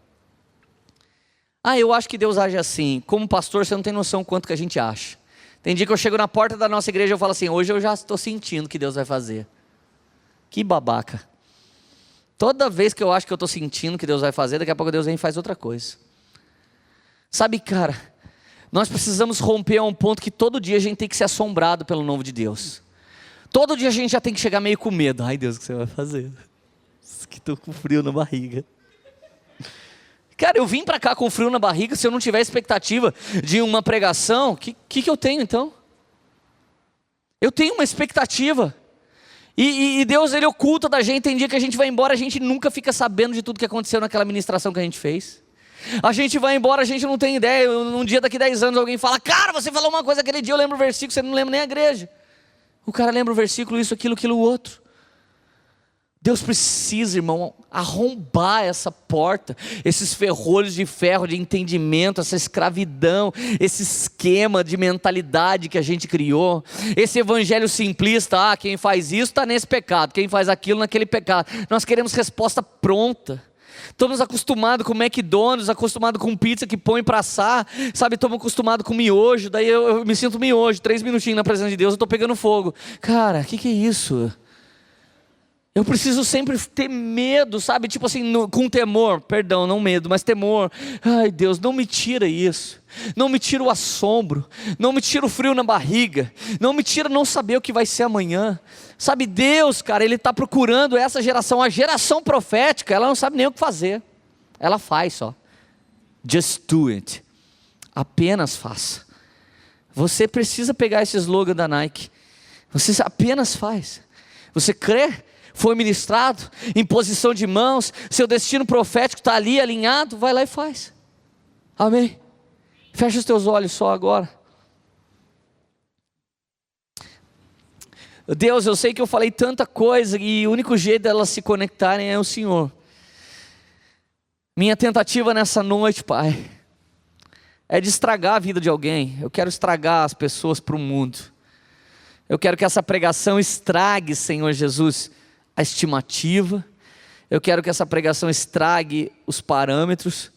Eu acho que Deus age assim. Como pastor, você não tem noção quanto que a gente acha. Tem dia que eu chego na porta da nossa igreja e eu falo assim, hoje eu já estou sentindo que Deus vai fazer. Que babaca. Toda vez que eu acho que eu estou sentindo que Deus vai fazer, daqui a pouco Deus vem e faz outra coisa. Sabe, cara, nós precisamos romper a um ponto que todo dia a gente tem que ser assombrado pelo novo de Deus. Todo dia a gente já tem que chegar meio com medo. Ai Deus, o que você vai fazer? Que estou com frio na barriga. Cara, eu vim para cá com frio na barriga, se eu não tiver expectativa de uma pregação, que eu tenho então? Eu tenho uma expectativa. E Deus, Ele oculta da gente, tem dia que a gente vai embora, a gente nunca fica sabendo de tudo que aconteceu naquela ministração que a gente fez. A gente vai embora, a gente não tem ideia, um dia daqui 10 anos alguém fala, cara, você falou uma coisa aquele dia, eu lembro o versículo, você não lembra nem a igreja. O cara lembra o versículo, isso, aquilo, o outro. Deus precisa, irmão, arrombar essa porta, esses ferrolhos de ferro de entendimento, essa escravidão, esse esquema de mentalidade que a gente criou, esse evangelho simplista, quem faz isso está nesse pecado, quem faz aquilo naquele pecado. Nós queremos resposta pronta. Estamos acostumados com McDonald's, acostumados com pizza que põe para assar, sabe, estamos acostumados com miojo, daí eu me sinto miojo, 3 minutinhos na presença de Deus, eu estou pegando fogo. Cara, o que é isso? Eu preciso sempre ter medo, sabe, tipo assim, com temor, perdão, não medo, mas temor. Ai Deus, não me tira isso, não me tira o assombro, não me tira o frio na barriga, não me tira não saber o que vai ser amanhã. Sabe, Deus, cara, Ele está procurando essa geração, a geração profética, ela não sabe nem o que fazer, ela faz só. Just do it, apenas faça. Você precisa pegar esse slogan da Nike, você apenas faz. Você crê? Foi ministrado, em posição de mãos, seu destino profético está ali alinhado, vai lá e faz. Amém? Fecha os teus olhos só agora. Deus, eu sei que eu falei tanta coisa e o único jeito delas se conectarem é o Senhor. Minha tentativa nessa noite, Pai, é de estragar a vida de alguém. Eu quero estragar as pessoas para o mundo. Eu quero que essa pregação estrague, Senhor Jesus, a estimativa. Eu quero que essa pregação estrague os parâmetros.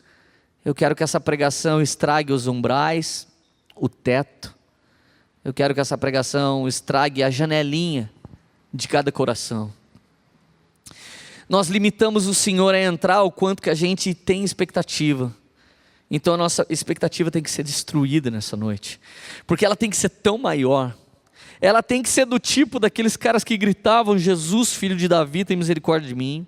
Eu quero que essa pregação estrague os umbrais, o teto. Eu quero que essa pregação estrague a janelinha de cada coração. Nós limitamos o Senhor a entrar o quanto que a gente tem expectativa. Então a nossa expectativa tem que ser destruída nessa noite, porque ela tem que ser tão maior. Ela tem que ser do tipo daqueles caras que gritavam: Jesus, filho de Davi, tem misericórdia de mim.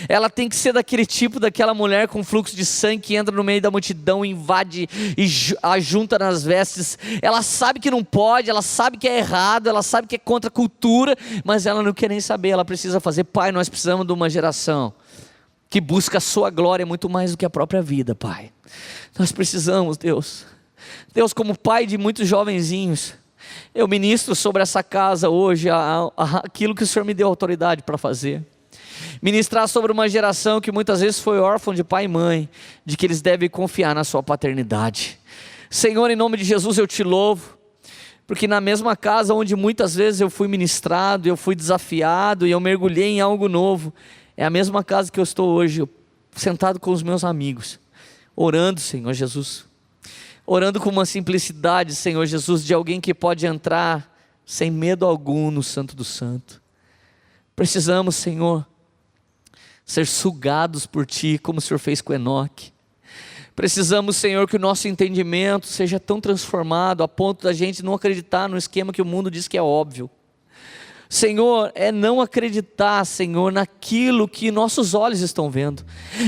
Ela tem que ser daquele tipo, daquela mulher com fluxo de sangue que entra no meio da multidão, invade e ajunta nas vestes. Ela sabe que não pode, ela sabe que é errado, ela sabe que é contra a cultura, mas ela não quer nem saber, ela precisa fazer. Pai, nós precisamos de uma geração que busca a sua glória muito mais do que a própria vida, Pai. Nós precisamos, Deus, como pai de muitos jovenzinhos, eu ministro sobre essa casa hoje aquilo que o Senhor me deu autoridade para fazer. Ministrar sobre uma geração que muitas vezes foi órfã de pai e mãe, de que eles devem confiar na sua paternidade. Senhor, em nome de Jesus eu te louvo, porque na mesma casa onde muitas vezes eu fui ministrado, eu fui desafiado e eu mergulhei em algo novo, é a mesma casa que eu estou hoje, sentado com os meus amigos, orando, Senhor Jesus, orando com uma simplicidade, Senhor Jesus, de alguém que pode entrar sem medo algum no Santo do Santo. Precisamos, Senhor, ser sugados por Ti, como o Senhor fez com Enoque. Precisamos, Senhor, que o nosso entendimento seja tão transformado a ponto da gente não acreditar no esquema que o mundo diz que é óbvio. Senhor, é não acreditar, Senhor, naquilo que nossos olhos estão vendo,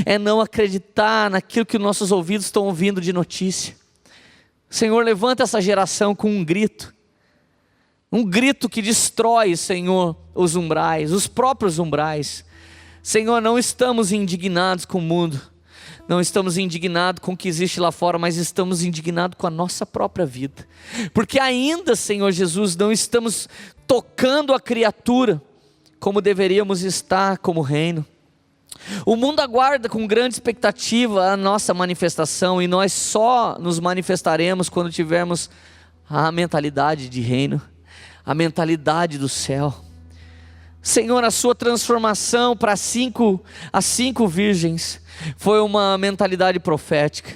é não acreditar naquilo que nossos ouvidos estão ouvindo de notícia. Senhor, levanta essa geração com um grito que destrói, Senhor, os umbrais, os próprios umbrais. Senhor, não estamos indignados com o mundo, não estamos indignados com o que existe lá fora, mas estamos indignados com a nossa própria vida, porque ainda, Senhor Jesus, não estamos tocando a criatura como deveríamos estar como reino. O mundo aguarda com grande expectativa a nossa manifestação, e nós só nos manifestaremos quando tivermos a mentalidade de reino, a mentalidade do céu. Senhor, a sua transformação para as cinco virgens foi uma mentalidade profética,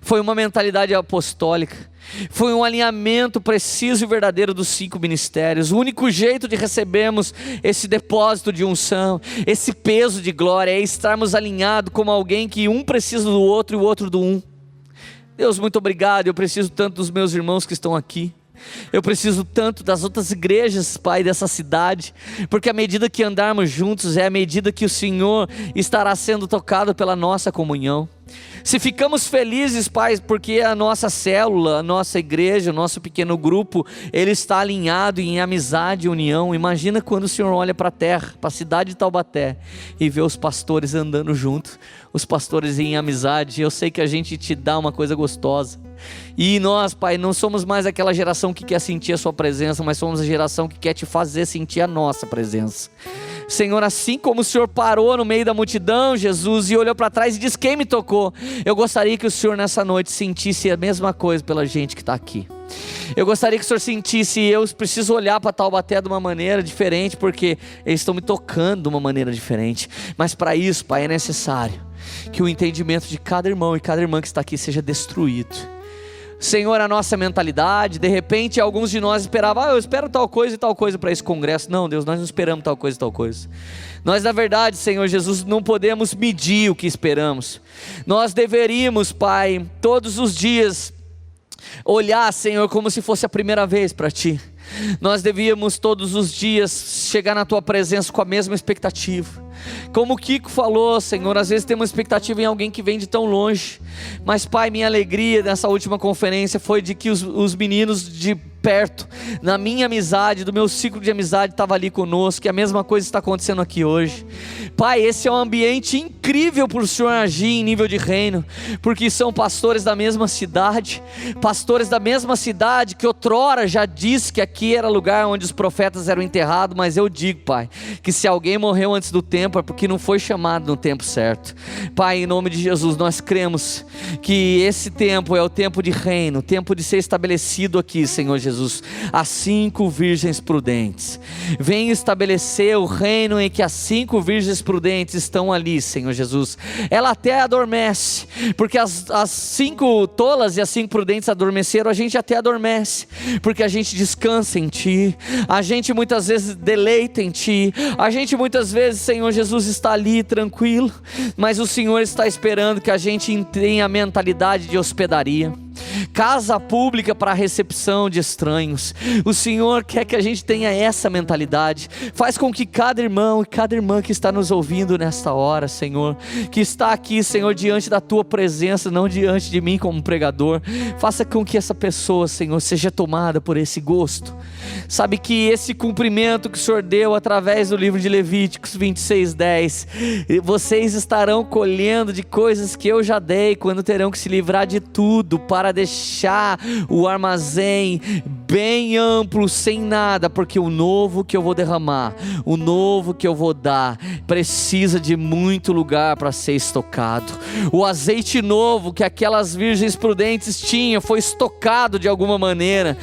foi uma mentalidade apostólica, foi um alinhamento preciso e verdadeiro dos 5 ministérios. O único jeito de recebermos esse depósito de unção, esse peso de glória, é estarmos alinhados como alguém que um precisa do outro e o outro do um. Deus, muito obrigado. Eu preciso tanto dos meus irmãos que estão aqui, eu preciso tanto das outras igrejas, Pai, dessa cidade, porque à medida que andarmos juntos, é a medida que o Senhor estará sendo tocado pela nossa comunhão. Se ficamos felizes, Pai, porque a nossa célula, a nossa igreja, o nosso pequeno grupo, ele está alinhado em amizade e união. Imagina quando o Senhor olha para a terra, para a cidade de Taubaté, e vê os pastores andando juntos, os pastores em amizade. Eu sei que a gente te dá uma coisa gostosa. E nós, Pai, não somos mais aquela geração que quer sentir a sua presença, mas somos a geração que quer te fazer sentir a nossa presença. Senhor, assim como o Senhor parou no meio da multidão, Jesus, e olhou para trás e disse: quem me tocou? Eu gostaria que o Senhor nessa noite sentisse a mesma coisa pela gente que está aqui. Eu gostaria que o Senhor sentisse: eu preciso olhar para Taubaté de uma maneira diferente, porque eles estão me tocando de uma maneira diferente. Mas para isso, Pai, é necessário que o entendimento de cada irmão e cada irmã que está aqui seja destruído. Senhor, a nossa mentalidade, de repente alguns de nós esperavam: eu espero tal coisa e tal coisa para esse congresso. Não, Deus, nós não esperamos tal coisa e tal coisa. Nós, na verdade, Senhor Jesus, não podemos medir o que esperamos. Nós deveríamos, Pai, todos os dias olhar, Senhor, como se fosse a primeira vez para Ti. Nós devíamos todos os dias chegar na Tua presença com a mesma expectativa. Como o Kiko falou, Senhor, às vezes temos expectativa em alguém que vem de tão longe. Mas, Pai, minha alegria nessa última conferência foi de que os meninos de perto, na minha amizade, do meu ciclo de amizade, estavam ali conosco, e a mesma coisa está acontecendo aqui hoje. Pai, esse é um ambiente incrível para o Senhor agir em nível de reino, porque são pastores da mesma cidade que outrora já disse que aqui era lugar onde os profetas eram enterrados. Mas eu digo, Pai, que se alguém morreu antes do tempo é porque não foi chamado no tempo certo. Pai, em nome de Jesus, nós cremos que esse tempo é o tempo de reino, o tempo de ser estabelecido aqui, Senhor Jesus, as 5 virgens prudentes. Vem estabelecer o reino em que as 5 virgens prudentes estão ali, Senhor Jesus. Ela até adormece, porque as 5 tolas e as 5 prudentes adormeceram. A gente até adormece, porque a gente descansa em Ti, a gente muitas vezes deleita em Ti, a gente muitas vezes, Senhor Jesus, está ali tranquilo, mas o Senhor está esperando que a gente tenha a mentalidade de hospedaria, casa pública para a recepção de estranhos. O Senhor quer que a gente tenha essa mentalidade. Faz com que cada irmão e cada irmã que está nos ouvindo nesta hora, Senhor, que está aqui, Senhor, diante da Tua presença, não diante de mim como pregador, faça com que essa pessoa, Senhor, seja tomada por esse gosto. Sabe que esse cumprimento que o Senhor deu através do livro de Levíticos 26:10, vocês estarão colhendo de coisas que eu já dei, quando terão que se livrar de tudo para deixar o armazém bem amplo, sem nada, porque o novo que eu vou derramar, o novo que eu vou dar, precisa de muito lugar para ser estocado. O azeite novo que aquelas virgens prudentes tinham foi estocado de alguma maneira,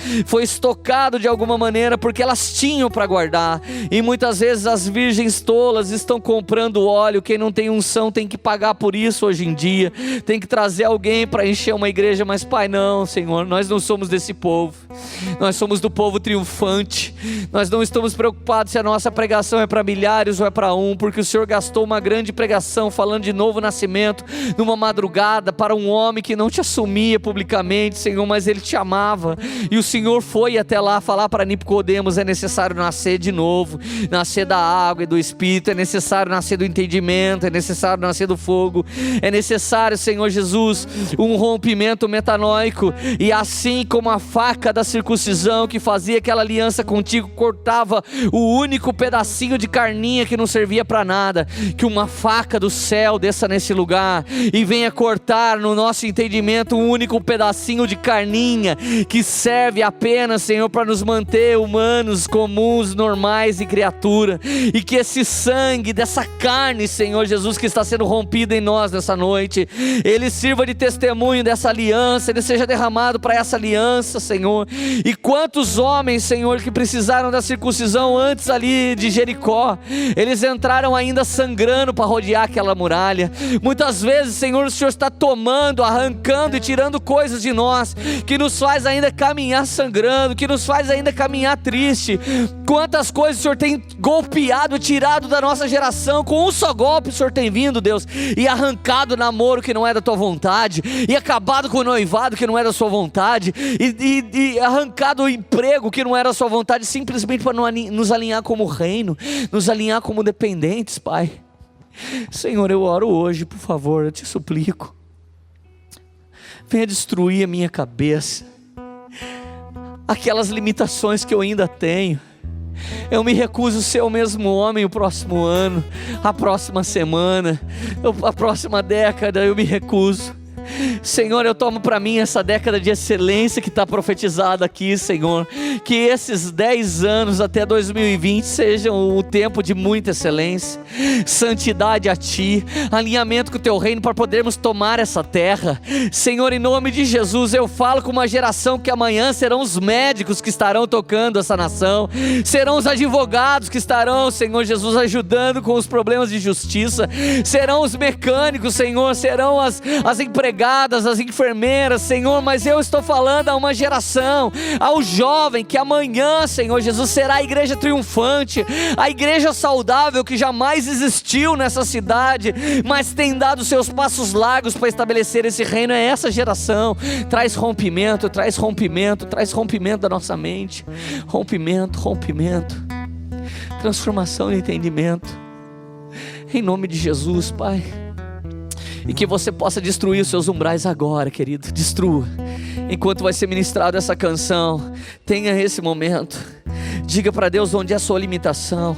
porque elas tinham para guardar. E muitas vezes as virgens tolas estão comprando óleo. Quem não tem unção tem que pagar por isso hoje em dia, tem que trazer alguém para encher uma igreja. Mas, Pai, não, Senhor, nós não somos desse povo, nós somos do povo triunfante. Nós não estamos preocupados se a nossa pregação é para milhares ou é para um, porque o Senhor gastou uma grande pregação falando de novo nascimento numa madrugada para um homem que não te assumia publicamente, Senhor, mas ele te amava. E o Senhor foi até lá falar para Nicodemos: é necessário nascer de novo, nascer da água e do Espírito, é necessário nascer do entendimento, é necessário nascer do fogo, é necessário, Senhor Jesus, um rompimento metanóico. E assim como a faca da circuncisão que fazia aquela aliança contigo cortava o único pedacinho de carninha que não servia para nada, que uma faca do céu desça nesse lugar e venha cortar no nosso entendimento um único pedacinho de carninha que serve apenas, Senhor, para nos manter humanos, comuns, normais e criatura. E que esse sangue dessa carne, Senhor Jesus, que está sendo rompido em nós nessa noite, ele sirva de testemunho dessa aliança, ele seja derramado para essa aliança, Senhor. E quantos homens, Senhor, que precisaram da circuncisão antes ali de Jericó, eles entraram ainda sangrando para rodear aquela muralha. Muitas vezes, Senhor, o Senhor está tomando, arrancando e tirando coisas de nós que nos faz ainda caminhar sangrando, que nos faz ainda caminhar triste. Quantas coisas o Senhor tem golpeado, tirado da nossa geração. Com um só golpe o Senhor tem vindo, Deus, e arrancado o namoro que não é da tua vontade, e acabado com o noivado que não é da sua vontade, e arrancado o emprego que não era da sua vontade, simplesmente para nos alinhar como reino, nos alinhar como dependentes, Pai. Senhor, eu oro hoje, por favor, eu te suplico, venha destruir a minha cabeça, aquelas limitações que eu ainda tenho. Eu me recuso a ser o mesmo homem o próximo ano, a próxima semana, a próxima década. Eu me recuso. Senhor, eu tomo para mim essa década de excelência que está profetizada aqui, Senhor. Que esses 10 anos até 2020 sejam o tempo de muita excelência, santidade a Ti, alinhamento com o Teu reino para podermos tomar essa terra. Senhor, em nome de Jesus, eu falo com uma geração que amanhã serão os médicos que estarão tocando essa nação, serão os advogados que estarão, Senhor Jesus, ajudando com os problemas de justiça, serão os mecânicos, Senhor, serão as empregadas, as enfermeiras, Senhor, mas eu estou falando a uma geração, ao jovem, que amanhã, Senhor Jesus, será a igreja triunfante, a igreja saudável que jamais existiu nessa cidade, mas tem dado seus passos largos para estabelecer esse reino. É essa geração. Traz rompimento, traz rompimento, traz rompimento da nossa mente, rompimento, transformação e entendimento, em nome de Jesus, Pai. E que você possa destruir os seus umbrais agora, querido. Destrua. Enquanto vai ser ministrado essa canção, tenha esse momento. Diga para Deus onde é a sua limitação.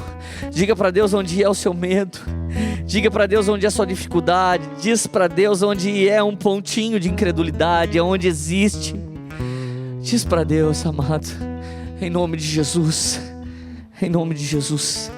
Diga para Deus onde é o seu medo. Diga para Deus onde é a sua dificuldade. Diz para Deus onde é um pontinho de incredulidade, onde existe. Diz para Deus, amado, em nome de Jesus. Em nome de Jesus.